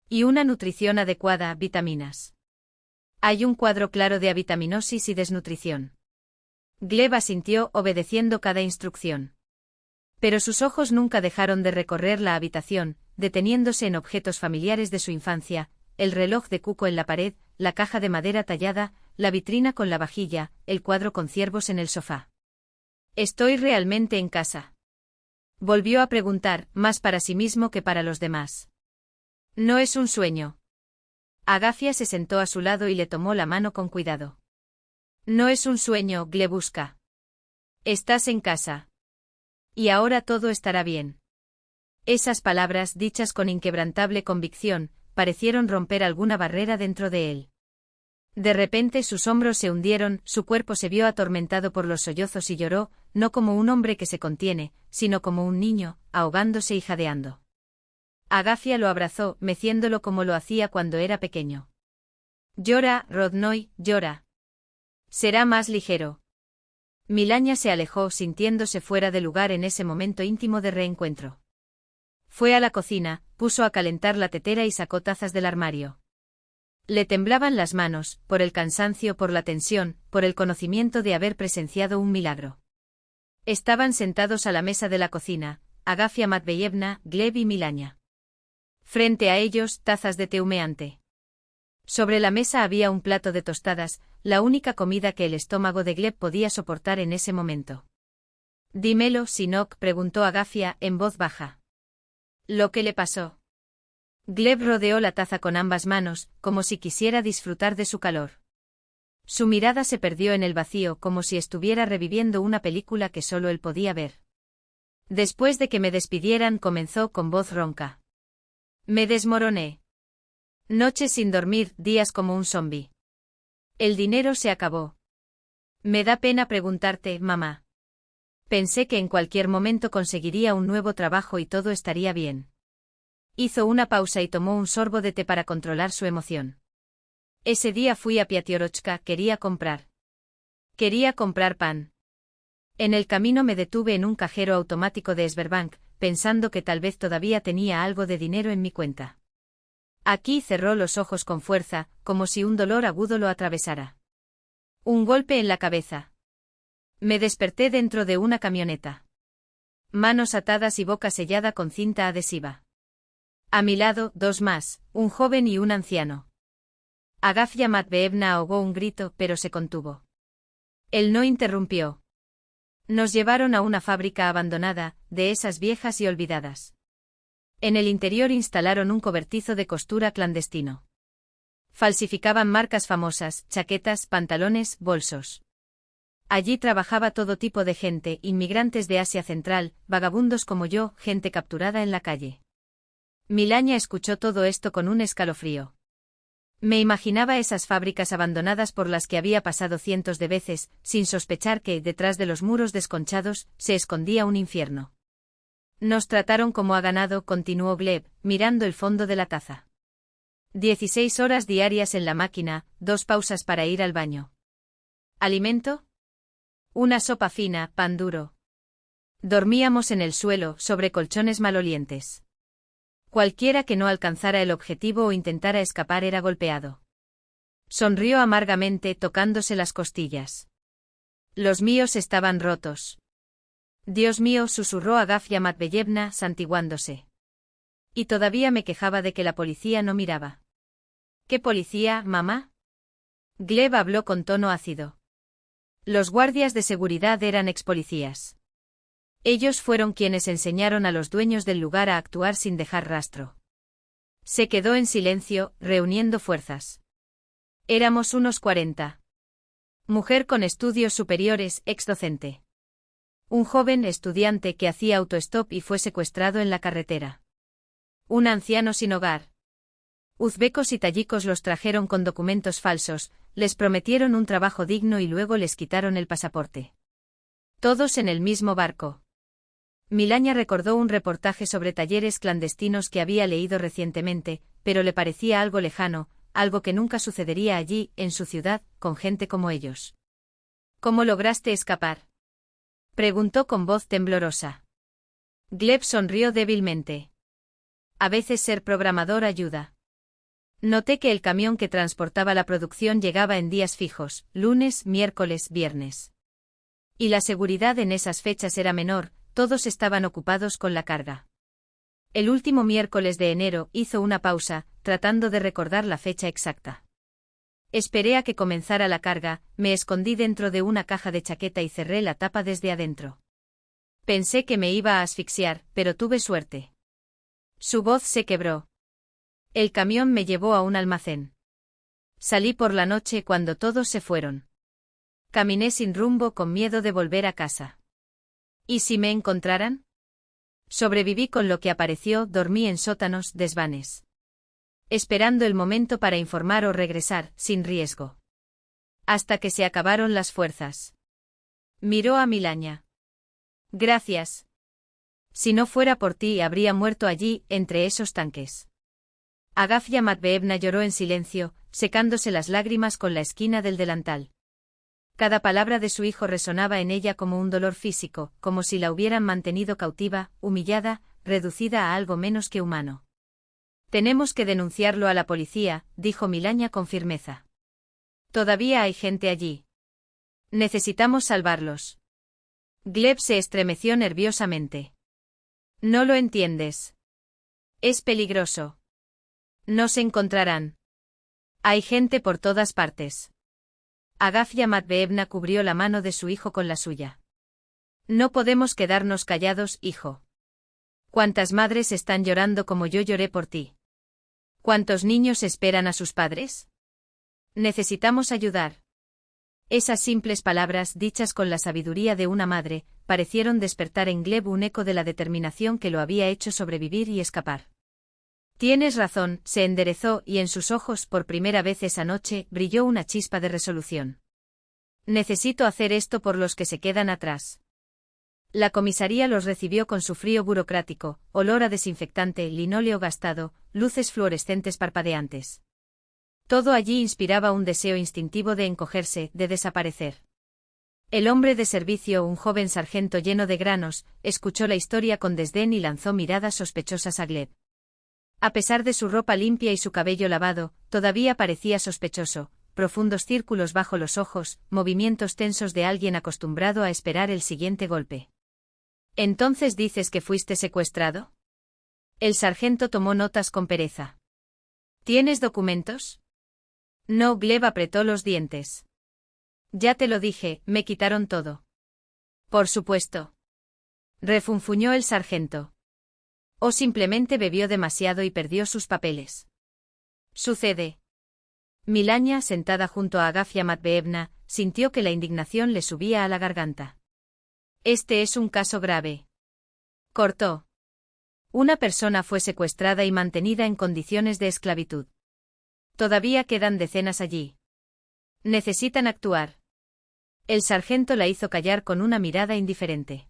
Y una nutrición adecuada, vitaminas. Hay un cuadro claro de avitaminosis y desnutrición. Gleb asintió, obedeciendo cada instrucción. Pero sus ojos nunca dejaron de recorrer la habitación, deteniéndose en objetos familiares de su infancia, el reloj de cuco en la pared, la caja de madera tallada, la vitrina con la vajilla, el cuadro con ciervos en el sofá. ¿Estoy realmente en casa?, volvió a preguntar, más para sí mismo que para los demás. No es un sueño. Agafia se sentó a su lado y le tomó la mano con cuidado. No es un sueño, Glebushka. Estás en casa. Y ahora todo estará bien. Esas palabras, dichas con inquebrantable convicción, parecieron romper alguna barrera dentro de él. De repente sus hombros se hundieron, su cuerpo se vio atormentado por los sollozos y lloró, no como un hombre que se contiene, sino como un niño, ahogándose y jadeando. Agafia lo abrazó, meciéndolo como lo hacía cuando era pequeño. Llora, Rodnoy, llora. Será más ligero. Milania se alejó, sintiéndose fuera de lugar en ese momento íntimo de reencuentro. Fue a la cocina, puso a calentar la tetera y sacó tazas del armario. Le temblaban las manos, por el cansancio, por la tensión, por el conocimiento de haber presenciado un milagro. Estaban sentados a la mesa de la cocina, Agafia Matveyevna, Gleb y Milania. Frente a ellos, tazas de té humeante. Sobre la mesa había un plato de tostadas, la única comida que el estómago de Gleb podía soportar en ese momento. «Dímelo, Sinok», preguntó Agafia, en voz baja. «¿Lo que le pasó?» Gleb rodeó la taza con ambas manos, como si quisiera disfrutar de su calor. Su mirada se perdió en el vacío, como si estuviera reviviendo una película que solo él podía ver. Después de que me despidieran, comenzó con voz ronca. Me desmoroné. Noches sin dormir, días como un zombi. El dinero se acabó. Me da pena preguntarte, mamá. Pensé que en cualquier momento conseguiría un nuevo trabajo y todo estaría bien. Hizo una pausa y tomó un sorbo de té para controlar su emoción. Ese día fui a Piatiorochka, quería comprar pan. En el camino me detuve en un cajero automático de Sberbank, pensando que tal vez todavía tenía algo de dinero en mi cuenta. Aquí cerró los ojos con fuerza, como si un dolor agudo lo atravesara. Un golpe en la cabeza. Me desperté dentro de una camioneta. Manos atadas y boca sellada con cinta adhesiva. A mi lado, dos más, un joven y un anciano. Agafia Matveyevna ahogó un grito, pero se contuvo. Él no interrumpió. Nos llevaron a una fábrica abandonada, de esas viejas y olvidadas. En el interior instalaron un cobertizo de costura clandestino. Falsificaban marcas famosas, chaquetas, pantalones, bolsos. Allí trabajaba todo tipo de gente, inmigrantes de Asia Central, vagabundos como yo, gente capturada en la calle. Milania escuchó todo esto con un escalofrío. Me imaginaba esas fábricas abandonadas por las que había pasado cientos de veces, sin sospechar que, detrás de los muros desconchados, se escondía un infierno. Nos trataron como a ganado, continuó Gleb, mirando el fondo de la taza. 16 horas diarias en la máquina, 2 pausas para ir al baño. ¿Alimento? Una sopa fina, pan duro. Dormíamos en el suelo, sobre colchones malolientes. Cualquiera que no alcanzara el objetivo o intentara escapar era golpeado. Sonrió amargamente, tocándose las costillas. Los míos estaban rotos. Dios mío, susurró Agafia Matveyevna, santiguándose. Y todavía me quejaba de que la policía no miraba. ¿Qué policía, mamá? Gleb habló con tono ácido. Los guardias de seguridad eran expolicías. Ellos fueron quienes enseñaron a los dueños del lugar a actuar sin dejar rastro. Se quedó en silencio, reuniendo fuerzas. Éramos unos 40. Mujer con estudios superiores, ex-docente. Un joven estudiante que hacía autostop y fue secuestrado en la carretera. Un anciano sin hogar. Uzbecos y tayikos los trajeron con documentos falsos, les prometieron un trabajo digno y luego les quitaron el pasaporte. Todos en el mismo barco. Milania recordó un reportaje sobre talleres clandestinos que había leído recientemente, pero le parecía algo lejano, algo que nunca sucedería allí, en su ciudad, con gente como ellos. ¿Cómo lograste escapar?, preguntó con voz temblorosa. Gleb sonrió débilmente. A veces ser programador ayuda. Noté que el camión que transportaba la producción llegaba en días fijos, lunes, miércoles, viernes. Y la seguridad en esas fechas era menor, todos estaban ocupados con la carga. El último miércoles de enero hizo una pausa, tratando de recordar la fecha exacta. Esperé a que comenzara la carga, me escondí dentro de una caja de chaqueta y cerré la tapa desde adentro. Pensé que me iba a asfixiar, pero tuve suerte. Su voz se quebró. El camión me llevó a un almacén. Salí por la noche cuando todos se fueron. Caminé sin rumbo con miedo de volver a casa. ¿Y si me encontraran? Sobreviví con lo que apareció, dormí en sótanos, desvanes. Esperando el momento para informar o regresar, sin riesgo. Hasta que se acabaron las fuerzas. Miró a Milania. Gracias. Si no fuera por ti, habría muerto allí, entre esos tanques. Agafia Matveyevna lloró en silencio, secándose las lágrimas con la esquina del delantal. Cada palabra de su hijo resonaba en ella como un dolor físico, como si la hubieran mantenido cautiva, humillada, reducida a algo menos que humano. Tenemos que denunciarlo a la policía, dijo Milania con firmeza. Todavía hay gente allí. Necesitamos salvarlos. Gleb se estremeció nerviosamente. No lo entiendes. Es peligroso. No se encontrarán. Hay gente por todas partes. Agafia Matveyevna cubrió la mano de su hijo con la suya. No podemos quedarnos callados, hijo. ¿Cuántas madres están llorando como yo lloré por ti? ¿Cuántos niños esperan a sus padres? Necesitamos ayudar. Esas simples palabras, dichas con la sabiduría de una madre, parecieron despertar en Gleb un eco de la determinación que lo había hecho sobrevivir y escapar. Tienes razón, se enderezó y en sus ojos, por primera vez esa noche, brilló una chispa de resolución. Necesito hacer esto por los que se quedan atrás. La comisaría los recibió con su frío burocrático, olor a desinfectante, linóleo gastado, luces fluorescentes parpadeantes. Todo allí inspiraba un deseo instintivo de encogerse, de desaparecer. El hombre de servicio, un joven sargento lleno de granos, escuchó la historia con desdén y lanzó miradas sospechosas a Gleb. A pesar de su ropa limpia y su cabello lavado, todavía parecía sospechoso, profundos círculos bajo los ojos, movimientos tensos de alguien acostumbrado a esperar el siguiente golpe. ¿Entonces dices que fuiste secuestrado? El sargento tomó notas con pereza. ¿Tienes documentos? No, Gleb apretó los dientes. Ya te lo dije, me quitaron todo. Por supuesto. Refunfuñó el sargento. O simplemente bebió demasiado y perdió sus papeles. Sucede. Milania, sentada junto a Agafia Matveyevna, sintió que la indignación le subía a la garganta. Este es un caso grave. Cortó. Una persona fue secuestrada y mantenida en condiciones de esclavitud. Todavía quedan decenas allí. Necesitan actuar. El sargento la hizo callar con una mirada indiferente.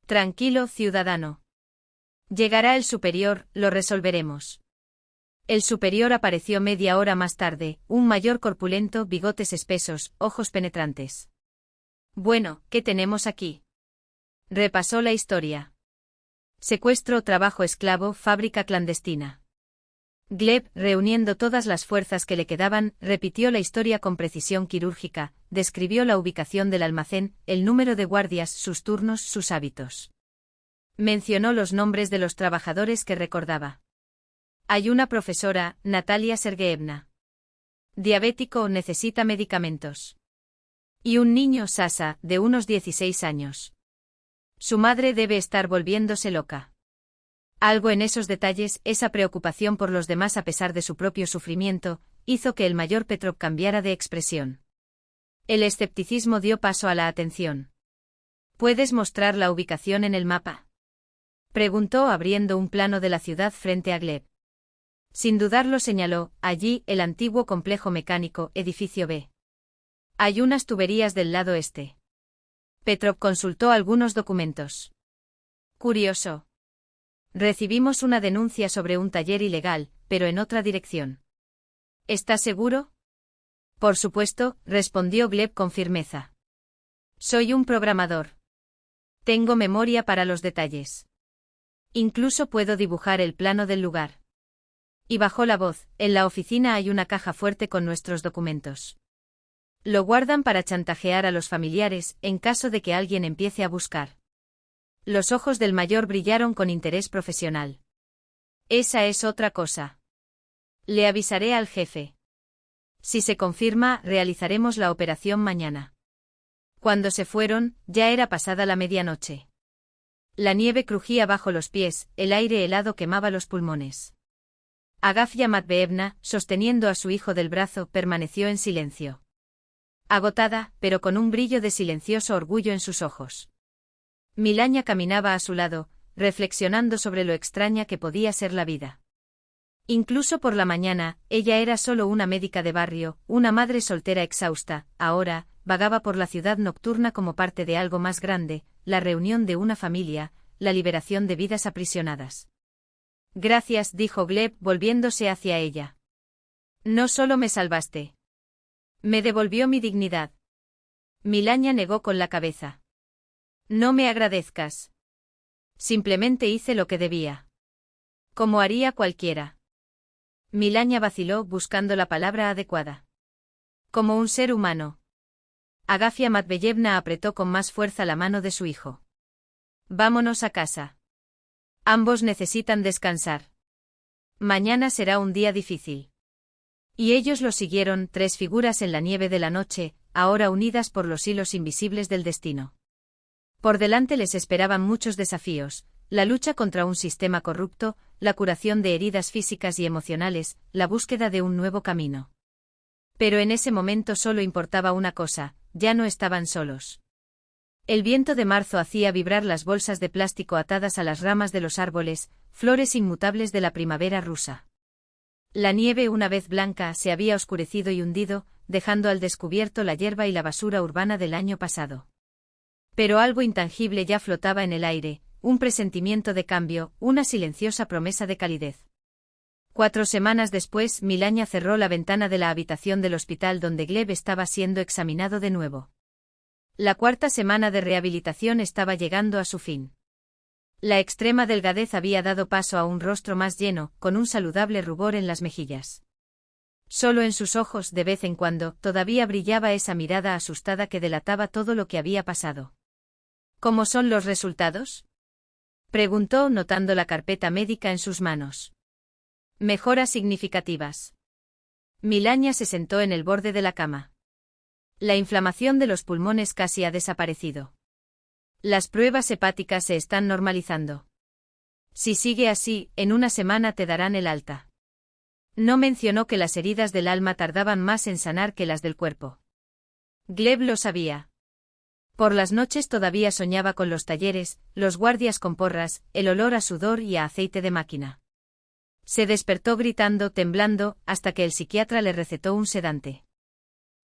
Tranquilo, ciudadano. Llegará el superior, lo resolveremos. El superior apareció media hora más tarde, un mayor corpulento, bigotes espesos, ojos penetrantes. Bueno, ¿qué tenemos aquí? Repasó la historia. Secuestro, trabajo esclavo, fábrica clandestina. Gleb, reuniendo todas las fuerzas que le quedaban, repitió la historia con precisión quirúrgica, describió la ubicación del almacén, el número de guardias, sus turnos, sus hábitos. Mencionó los nombres de los trabajadores que recordaba. Hay una profesora, Natalia Sergeyevna. Diabético, necesita medicamentos. Y un niño, Sasa, de unos 16 años. Su madre debe estar volviéndose loca. Algo en esos detalles, esa preocupación por los demás a pesar de su propio sufrimiento, hizo que el mayor Petrov cambiara de expresión. El escepticismo dio paso a la atención. ¿Puedes mostrar la ubicación en el mapa?, preguntó abriendo un plano de la ciudad frente a Gleb. Sin dudarlo señaló, allí, el antiguo complejo mecánico, edificio B. Hay unas tuberías del lado este. Petrov consultó algunos documentos. Curioso. Recibimos una denuncia sobre un taller ilegal, pero en otra dirección. ¿Estás seguro? Por supuesto, respondió Gleb con firmeza. Soy un programador. Tengo memoria para los detalles. Incluso puedo dibujar el plano del lugar. Y bajó la voz, en la oficina hay una caja fuerte con nuestros documentos. Lo guardan para chantajear a los familiares, en caso de que alguien empiece a buscar. Los ojos del mayor brillaron con interés profesional. Esa es otra cosa. Le avisaré al jefe. Si se confirma, realizaremos la operación mañana. Cuando se fueron, ya era pasada la medianoche. La nieve crujía bajo los pies, el aire helado quemaba los pulmones. Agafia Matveevna, sosteniendo a su hijo del brazo, permaneció en silencio. Agotada, pero con un brillo de silencioso orgullo en sus ojos. Milania caminaba a su lado, reflexionando sobre lo extraña que podía ser la vida. Incluso por la mañana, ella era solo una médica de barrio, una madre soltera exhausta, ahora, vagaba por la ciudad nocturna como parte de algo más grande, la reunión de una familia, la liberación de vidas aprisionadas. Gracias, dijo Gleb, volviéndose hacia ella. No solo me salvaste. Me devolvió mi dignidad. Milania negó con la cabeza. No me agradezcas. Simplemente hice lo que debía. Como haría cualquiera. Milania vaciló buscando la palabra adecuada. Como un ser humano. Agafia Matveevna apretó con más fuerza la mano de su hijo. Vámonos a casa. Ambos necesitan descansar. Mañana será un día difícil. Y ellos lo siguieron, tres figuras en la nieve de la noche, ahora unidas por los hilos invisibles del destino. Por delante les esperaban muchos desafíos, la lucha contra un sistema corrupto, la curación de heridas físicas y emocionales, la búsqueda de un nuevo camino. Pero en ese momento solo importaba una cosa, ya no estaban solos. El viento de marzo hacía vibrar las bolsas de plástico atadas a las ramas de los árboles, flores inmutables de la primavera rusa. La nieve, una vez blanca, se había oscurecido y hundido, dejando al descubierto la hierba y la basura urbana del año pasado. Pero algo intangible ya flotaba en el aire, un presentimiento de cambio, una silenciosa promesa de calidez. 4 semanas después, Milania cerró la ventana de la habitación del hospital donde Gleb estaba siendo examinado de nuevo. La 4ª semana de rehabilitación estaba llegando a su fin. La extrema delgadez había dado paso a un rostro más lleno, con un saludable rubor en las mejillas. Solo en sus ojos, de vez en cuando, todavía brillaba esa mirada asustada que delataba todo lo que había pasado. ¿Cómo son los resultados?, preguntó, notando la carpeta médica en sus manos. Mejoras significativas. Milania se sentó en el borde de la cama. La inflamación de los pulmones casi ha desaparecido. Las pruebas hepáticas se están normalizando. Si sigue así, en una semana te darán el alta. No mencionó que las heridas del alma tardaban más en sanar que las del cuerpo. Gleb lo sabía. Por las noches todavía soñaba con los talleres, los guardias con porras, el olor a sudor y a aceite de máquina. Se despertó gritando, temblando, hasta que el psiquiatra le recetó un sedante.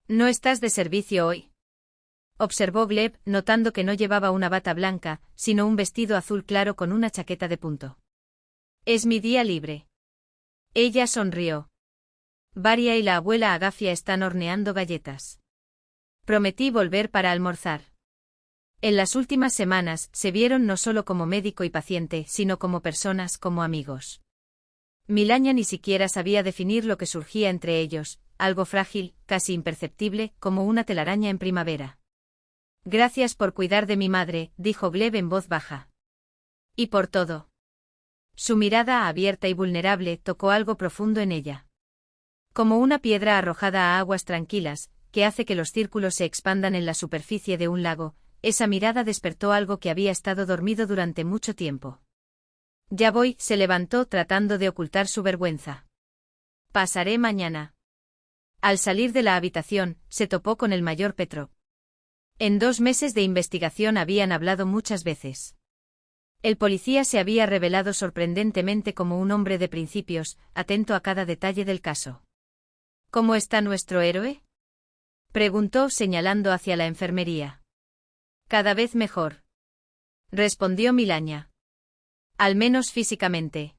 «¿No estás de servicio hoy?», observó Gleb, notando que no llevaba una bata blanca, sino un vestido azul claro con una chaqueta de punto. «Es mi día libre». Ella sonrió. Varia y la abuela Agafia están horneando galletas. Prometí volver para almorzar. En las últimas semanas se vieron no solo como médico y paciente, sino como personas, como amigos. Milaña ni siquiera sabía definir lo que surgía entre ellos, algo frágil, casi imperceptible, como una telaraña en primavera. «Gracias por cuidar de mi madre», dijo Gleb en voz baja. «Y por todo». Su mirada abierta y vulnerable tocó algo profundo en ella. Como una piedra arrojada a aguas tranquilas, que hace que los círculos se expandan en la superficie de un lago, esa mirada despertó algo que había estado dormido durante mucho tiempo. «Ya voy», se levantó tratando de ocultar su vergüenza. «Pasaré mañana». Al salir de la habitación, se topó con el mayor Petrov. En 2 meses de investigación habían hablado muchas veces. El policía se había revelado sorprendentemente como un hombre de principios, atento a cada detalle del caso. «¿Cómo está nuestro héroe?», preguntó señalando hacia la enfermería. «Cada vez mejor», respondió Milaña. «Al menos físicamente».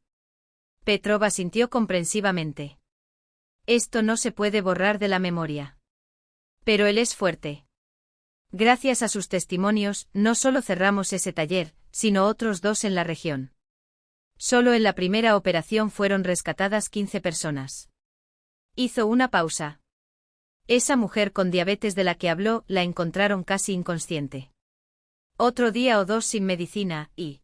Petrov asintió comprensivamente. «Esto no se puede borrar de la memoria. Pero él es fuerte». Gracias a sus testimonios, no solo cerramos ese taller, sino otros 2 en la región. Solo en la primera operación fueron rescatadas 15 personas. Hizo una pausa. Esa mujer con diabetes de la que habló la encontraron casi inconsciente. Otro día o 2 sin medicina, y...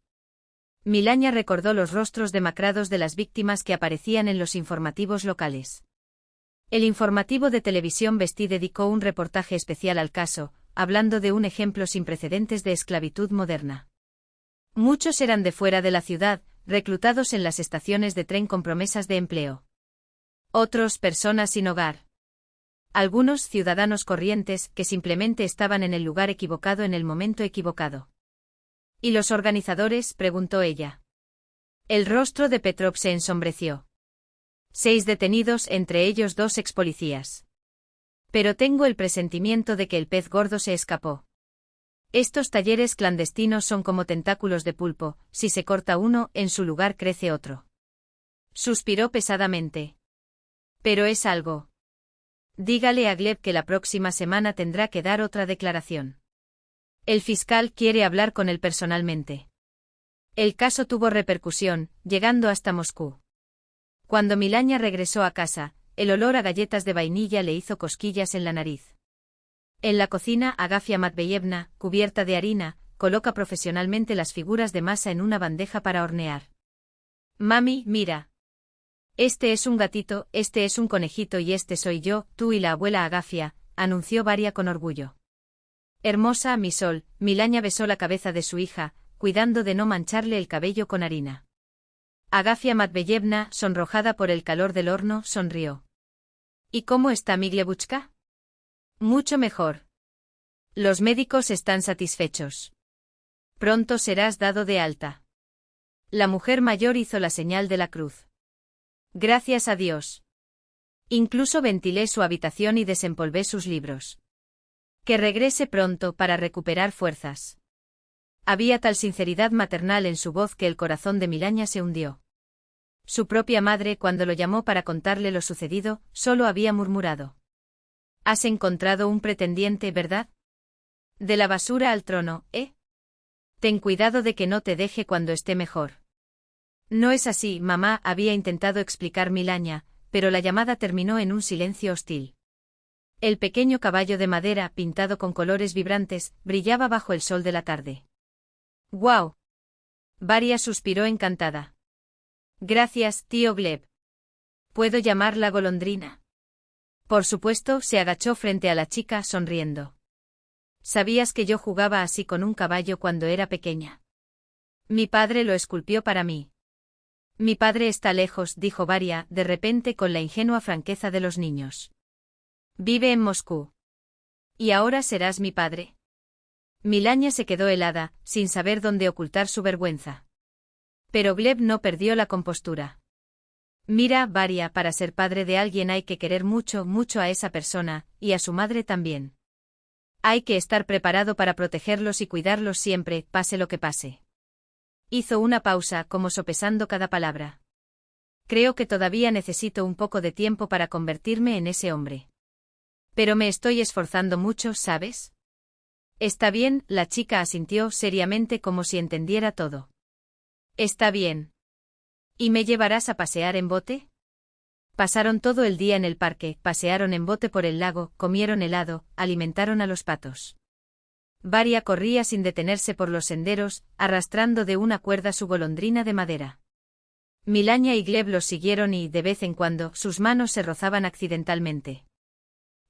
Milaña recordó los rostros demacrados de las víctimas que aparecían en los informativos locales. El informativo de televisión Vesti dedicó un reportaje especial al caso, hablando de un ejemplo sin precedentes de esclavitud moderna. Muchos eran de fuera de la ciudad, reclutados en las estaciones de tren con promesas de empleo. Otros personas sin hogar. Algunos ciudadanos corrientes que simplemente estaban en el lugar equivocado en el momento equivocado. ¿Y los organizadores?, preguntó ella. El rostro de Petrov se ensombreció. 6 detenidos, entre ellos 2 expolicías. Pero tengo el presentimiento de que el pez gordo se escapó. Estos talleres clandestinos son como tentáculos de pulpo, si se corta uno, en su lugar crece otro. Suspiró pesadamente. Pero es algo. Dígale a Gleb que la próxima semana tendrá que dar otra declaración. El fiscal quiere hablar con él personalmente. El caso tuvo repercusión, llegando hasta Moscú. Cuando Milaña regresó a casa, el olor a galletas de vainilla le hizo cosquillas en la nariz. En la cocina, Agafia Matveyevna, cubierta de harina, coloca profesionalmente las figuras de masa en una bandeja para hornear. «Mami, mira. Este es un gatito, este es un conejito y este soy yo, tú y la abuela Agafia», anunció Varia con orgullo. «Hermosa, mi sol», Milaña besó la cabeza de su hija, cuidando de no mancharle el cabello con harina. Agafia Matveyevna, sonrojada por el calor del horno, sonrió. «¿Y cómo está mi Glebuchka?». «Mucho mejor. Los médicos están satisfechos. Pronto serás dado de alta». La mujer mayor hizo la señal de la cruz. «Gracias a Dios. Incluso ventilé su habitación y desempolvé sus libros. Que regrese pronto para recuperar fuerzas». Había tal sinceridad maternal en su voz que el corazón de Milaña se hundió. Su propia madre, cuando lo llamó para contarle lo sucedido, solo había murmurado: «Has encontrado un pretendiente, ¿verdad? De la basura al trono, ¿eh? Ten cuidado de que no te deje cuando esté mejor». «No es así, mamá», había intentado explicar Milaña, pero la llamada terminó en un silencio hostil. El pequeño caballo de madera, pintado con colores vibrantes, brillaba bajo el sol de la tarde. «¡Guau!». Varia suspiró encantada. «Gracias, tío Gleb. ¿Puedo llamarla golondrina?». Por supuesto, se agachó frente a la chica, sonriendo. «¿Sabías que yo jugaba así con un caballo cuando era pequeña? Mi padre lo esculpió para mí». «Mi padre está lejos», dijo Varia, de repente con la ingenua franqueza de los niños. «Vive en Moscú. ¿Y ahora serás mi padre?». Milaña se quedó helada, sin saber dónde ocultar su vergüenza. Pero Gleb no perdió la compostura. Mira, Varia, para ser padre de alguien hay que querer mucho, mucho a esa persona, y a su madre también. Hay que estar preparado para protegerlos y cuidarlos siempre, pase lo que pase. Hizo una pausa, como sopesando cada palabra. Creo que todavía necesito un poco de tiempo para convertirme en ese hombre. Pero me estoy esforzando mucho, ¿sabes? Está bien, la chica asintió seriamente como si entendiera todo. Está bien. ¿Y me llevarás a pasear en bote? Pasaron todo el día en el parque, pasearon en bote por el lago, comieron helado, alimentaron a los patos. Varia corría sin detenerse por los senderos, arrastrando de una cuerda su golondrina de madera. Milagna y Gleb los siguieron y, de vez en cuando, sus manos se rozaban accidentalmente.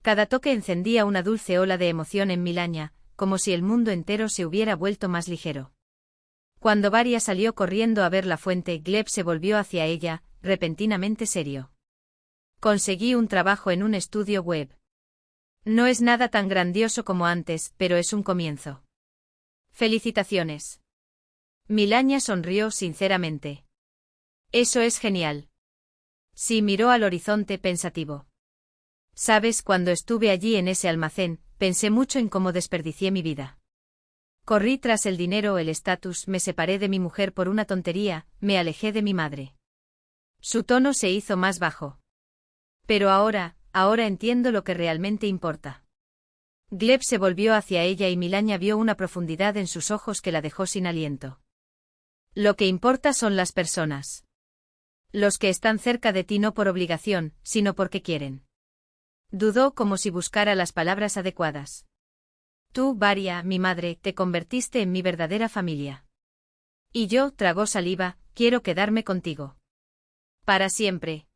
Cada toque encendía una dulce ola de emoción en Milagna, como si el mundo entero se hubiera vuelto más ligero. Cuando Varia salió corriendo a ver la fuente, Gleb se volvió hacia ella, repentinamente serio. Conseguí un trabajo en un estudio web. No es nada tan grandioso como antes, pero es un comienzo. Felicitaciones. Milagna sonrió sinceramente. Eso es genial. Sí, miró al horizonte pensativo. Sabes, cuando estuve allí en ese almacén, pensé mucho en cómo desperdicié mi vida. Corrí tras el dinero, el estatus, me separé de mi mujer por una tontería, me alejé de mi madre. Su tono se hizo más bajo. Pero ahora entiendo lo que realmente importa. Gleb se volvió hacia ella y Milagna vio una profundidad en sus ojos que la dejó sin aliento. Lo que importa son las personas. Los que están cerca de ti no por obligación, sino porque quieren. Dudó como si buscara las palabras adecuadas. Tú, Varia, mi madre, te convertiste en mi verdadera familia. Y yo, tragó saliva, quiero quedarme contigo. Para siempre.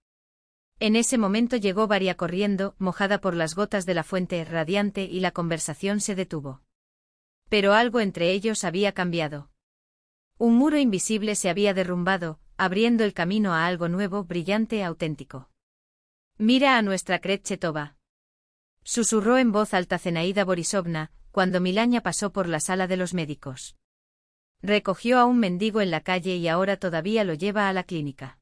En ese momento llegó Varia corriendo, mojada por las gotas de la fuente radiante y la conversación se detuvo. Pero algo entre ellos había cambiado. Un muro invisible se había derrumbado, abriendo el camino a algo nuevo, brillante, auténtico. Mira a nuestra Kretchetova. Susurró en voz alta Zenaida Borisovna, cuando Milagna pasó por la sala de los médicos. Recogió a un mendigo en la calle y ahora todavía lo lleva a la clínica.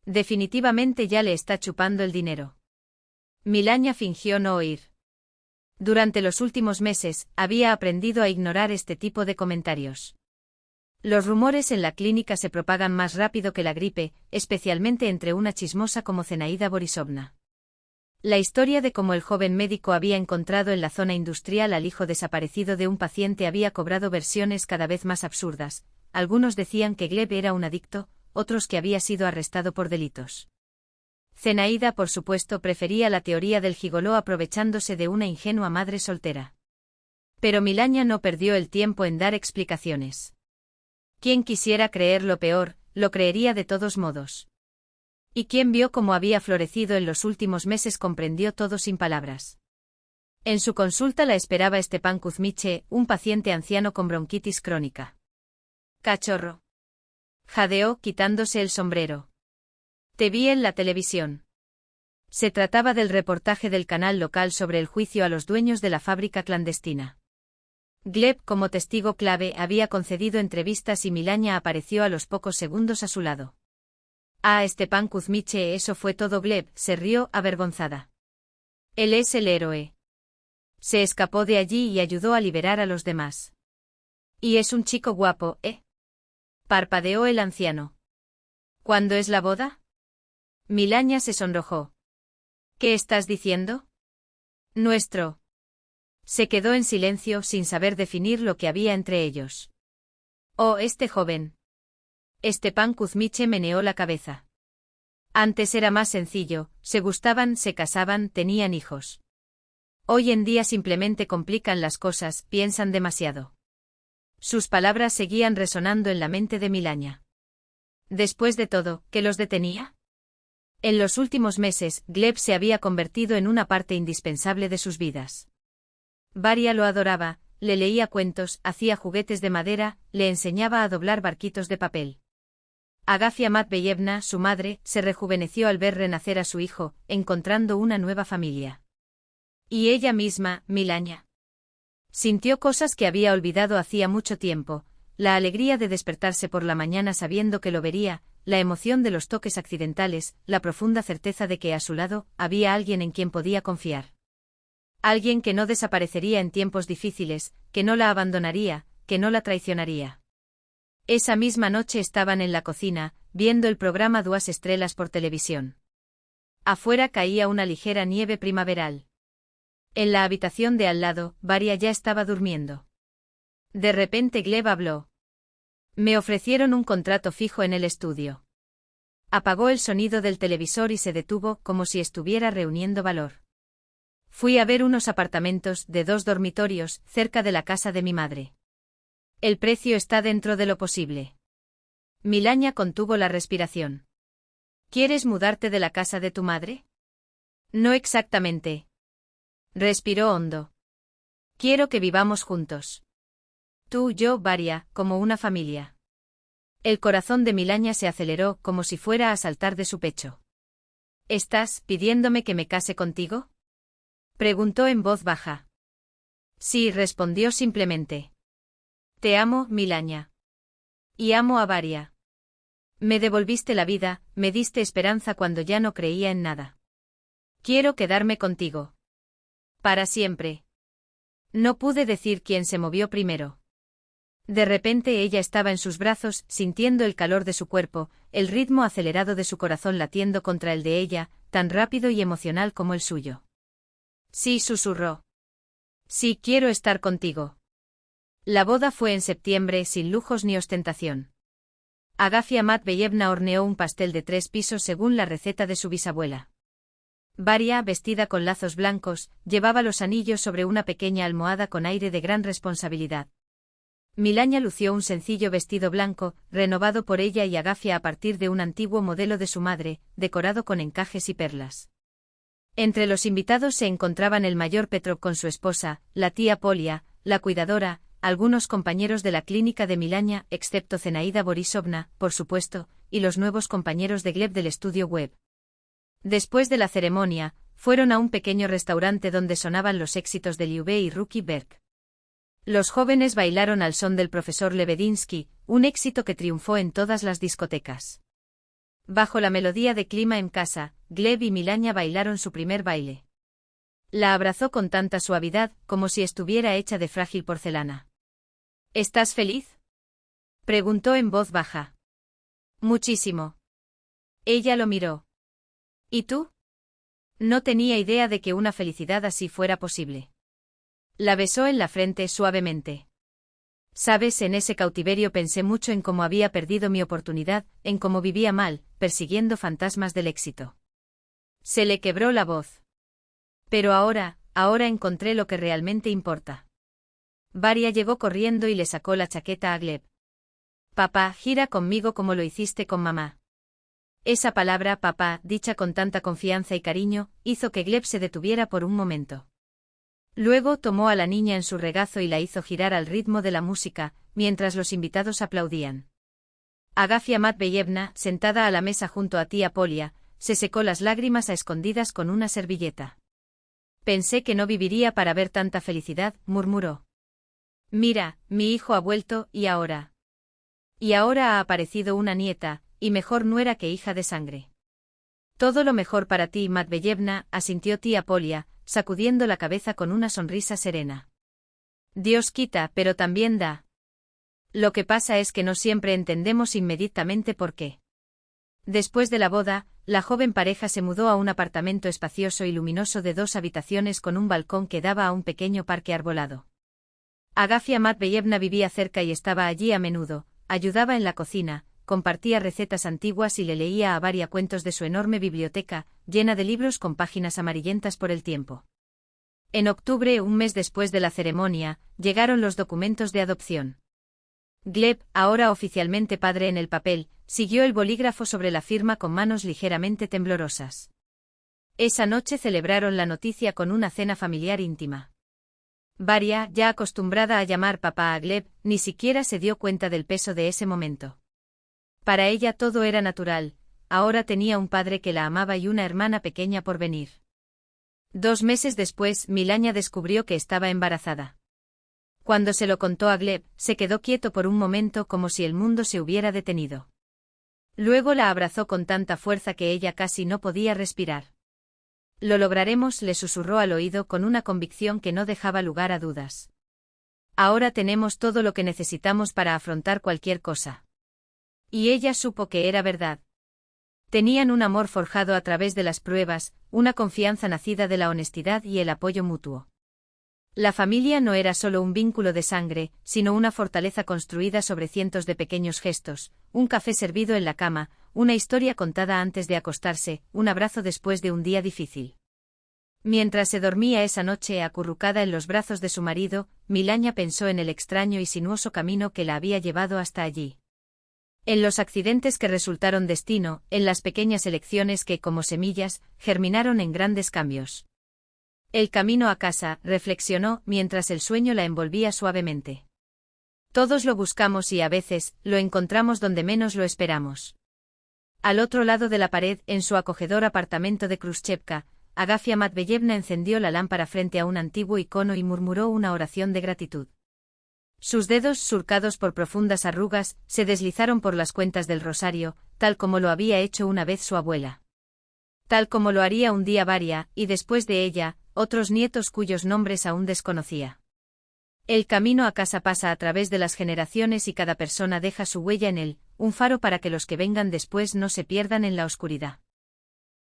Definitivamente ya le está chupando el dinero. Milagna fingió no oír. Durante los últimos meses, había aprendido a ignorar este tipo de comentarios. Los rumores en la clínica se propagan más rápido que la gripe, especialmente entre una chismosa como Zenaida Borisovna. La historia de cómo el joven médico había encontrado en la zona industrial al hijo desaparecido de un paciente había cobrado versiones cada vez más absurdas. Algunos decían que Gleb era un adicto, otros que había sido arrestado por delitos. Zenaida, por supuesto, prefería la teoría del gigoló aprovechándose de una ingenua madre soltera. Pero Milagna no perdió el tiempo en dar explicaciones. Quien quisiera creer lo peor, lo creería de todos modos. Y quien vio cómo había florecido en los últimos meses comprendió todo sin palabras. En su consulta la esperaba Stepan Kuzmiche, un paciente anciano con bronquitis crónica. Cachorro. Jadeó quitándose el sombrero. Te vi en la televisión. Se trataba del reportaje del canal local sobre el juicio a los dueños de la fábrica clandestina. Gleb, como testigo clave, había concedido entrevistas y Milagna apareció a los pocos segundos a su lado. Ah, Stepan Kuzmiche, eso fue todo. Gleb se rió avergonzada. Él es el héroe. Se escapó de allí y ayudó a liberar a los demás. Y es un chico guapo, ¿eh? Parpadeó el anciano. ¿Cuándo es la boda? Milagna se sonrojó. ¿Qué estás diciendo? Nuestro. Se quedó en silencio sin saber definir lo que había entre ellos. Oh, este joven. Stepan Kuzmiche meneó la cabeza. Antes era más sencillo, se gustaban, se casaban, tenían hijos. Hoy en día simplemente complican las cosas, piensan demasiado. Sus palabras seguían resonando en la mente de Milagna. Después de todo, ¿qué los detenía? En los últimos meses, Gleb se había convertido en una parte indispensable de sus vidas. Varia lo adoraba, le leía cuentos, hacía juguetes de madera, le enseñaba a doblar barquitos de papel. Agafia Matveyevna, su madre, se rejuveneció al ver renacer a su hijo, encontrando una nueva familia. Y ella misma, Milagna. Sintió cosas que había olvidado hacía mucho tiempo, la alegría de despertarse por la mañana sabiendo que lo vería, la emoción de los toques accidentales, la profunda certeza de que a su lado había alguien en quien podía confiar. Alguien que no desaparecería en tiempos difíciles, que no la abandonaría, que no la traicionaría. Esa misma noche estaban en la cocina, viendo el programa Duas Estrelas por televisión. Afuera caía una ligera nieve primaveral. En la habitación de al lado, Varia ya estaba durmiendo. De repente Gleb habló. Me ofrecieron un contrato fijo en el estudio. Apagó el sonido del televisor y se detuvo como si estuviera reuniendo valor. Fui a ver unos apartamentos de 2 dormitorios cerca de la casa de mi madre. El precio está dentro de lo posible. Milagna contuvo la respiración. ¿Quieres mudarte de la casa de tu madre? No exactamente. Respiró hondo. Quiero que vivamos juntos. Tú y yo, Varia, como una familia. El corazón de Milagna se aceleró como si fuera a saltar de su pecho. ¿Estás pidiéndome que me case contigo? Preguntó en voz baja. Sí, respondió simplemente. Te amo, Milagna. Y amo a Varia. Me devolviste la vida, me diste esperanza cuando ya no creía en nada. Quiero quedarme contigo. Para siempre. No pude decir quién se movió primero. De repente ella estaba en sus brazos, sintiendo el calor de su cuerpo, el ritmo acelerado de su corazón latiendo contra el de ella, tan rápido y emocional como el suyo. Sí, susurró. Sí, quiero estar contigo. La boda fue en septiembre, sin lujos ni ostentación. Agafia Matveyevna horneó un pastel de 3 pisos según la receta de su bisabuela. Varia, vestida con lazos blancos, llevaba los anillos sobre una pequeña almohada con aire de gran responsabilidad. Milagna lució un sencillo vestido blanco, renovado por ella y Agafia a partir de un antiguo modelo de su madre, decorado con encajes y perlas. Entre los invitados se encontraban el mayor Petrov con su esposa, la tía Polia, la cuidadora, algunos compañeros de la clínica de Milagna, excepto Zenaida Borisovna, por supuesto, y los nuevos compañeros de Gleb del estudio web. Después de la ceremonia, fueron a un pequeño restaurante donde sonaban los éxitos de Liubé y Ruki Berg. Los jóvenes bailaron al son del profesor Lebedinsky, un éxito que triunfó en todas las discotecas. Bajo la melodía de Clima en casa, Gleb y Milagna bailaron su primer baile. La abrazó con tanta suavidad, como si estuviera hecha de frágil porcelana. ¿Estás feliz? Preguntó en voz baja. Muchísimo. Ella lo miró. ¿Y tú? No tenía idea de que una felicidad así fuera posible. La besó en la frente suavemente. Sabes, en ese cautiverio pensé mucho en cómo había perdido mi oportunidad, en cómo vivía mal, persiguiendo fantasmas del éxito. Se le quebró la voz. Pero ahora encontré lo que realmente importa. Varia llegó corriendo y le sacó la chaqueta a Gleb. Papá, gira conmigo como lo hiciste con mamá. Esa palabra, papá, dicha con tanta confianza y cariño, hizo que Gleb se detuviera por un momento. Luego tomó a la niña en su regazo y la hizo girar al ritmo de la música, mientras los invitados aplaudían. Agafia Matveyevna, sentada a la mesa junto a tía Polia, se secó las lágrimas a escondidas con una servilleta. Pensé que no viviría para ver tanta felicidad, murmuró. Mira, mi hijo ha vuelto, y ahora. Y ahora ha aparecido una nieta, y mejor nuera que hija de sangre. Todo lo mejor para ti, Matveyevna, asintió tía Polia, sacudiendo la cabeza con una sonrisa serena. Dios quita, pero también da. Lo que pasa es que no siempre entendemos inmediatamente por qué. Después de la boda, la joven pareja se mudó a un apartamento espacioso y luminoso de 2 habitaciones con un balcón que daba a un pequeño parque arbolado. Agafia Matveyevna vivía cerca y estaba allí a menudo, ayudaba en la cocina, compartía recetas antiguas y le leía a Varia cuentos de su enorme biblioteca, llena de libros con páginas amarillentas por el tiempo. En octubre, un mes después de la ceremonia, llegaron los documentos de adopción. Gleb, ahora oficialmente padre en el papel, siguió el bolígrafo sobre la firma con manos ligeramente temblorosas. Esa noche celebraron la noticia con una cena familiar íntima. Varia, ya acostumbrada a llamar papá a Gleb, ni siquiera se dio cuenta del peso de ese momento. Para ella todo era natural, ahora tenía un padre que la amaba y una hermana pequeña por venir. 2 meses después, Milagna descubrió que estaba embarazada. Cuando se lo contó a Gleb, se quedó quieto por un momento como si el mundo se hubiera detenido. Luego la abrazó con tanta fuerza que ella casi no podía respirar. Lo lograremos, le susurró al oído con una convicción que no dejaba lugar a dudas. Ahora tenemos todo lo que necesitamos para afrontar cualquier cosa. Y ella supo que era verdad. Tenían un amor forjado a través de las pruebas, una confianza nacida de la honestidad y el apoyo mutuo. La familia no era solo un vínculo de sangre, sino una fortaleza construida sobre cientos de pequeños gestos, un café servido en la cama, una historia contada antes de acostarse, un abrazo después de un día difícil. Mientras se dormía esa noche acurrucada en los brazos de su marido, Milagna pensó en el extraño y sinuoso camino que la había llevado hasta allí. En los accidentes que resultaron destino, en las pequeñas elecciones que, como semillas, germinaron en grandes cambios. El camino a casa, reflexionó, mientras el sueño la envolvía suavemente. Todos lo buscamos y a veces, lo encontramos donde menos lo esperamos. Al otro lado de la pared, en su acogedor apartamento de Khrushchevka, Agafia Matveyevna encendió la lámpara frente a un antiguo icono y murmuró una oración de gratitud. Sus dedos, surcados por profundas arrugas, se deslizaron por las cuentas del rosario, tal como lo había hecho una vez su abuela. Tal como lo haría un día Varia, y después de ella, otros nietos cuyos nombres aún desconocía. El camino a casa pasa a través de las generaciones y cada persona deja su huella en él, un faro para que los que vengan después no se pierdan en la oscuridad.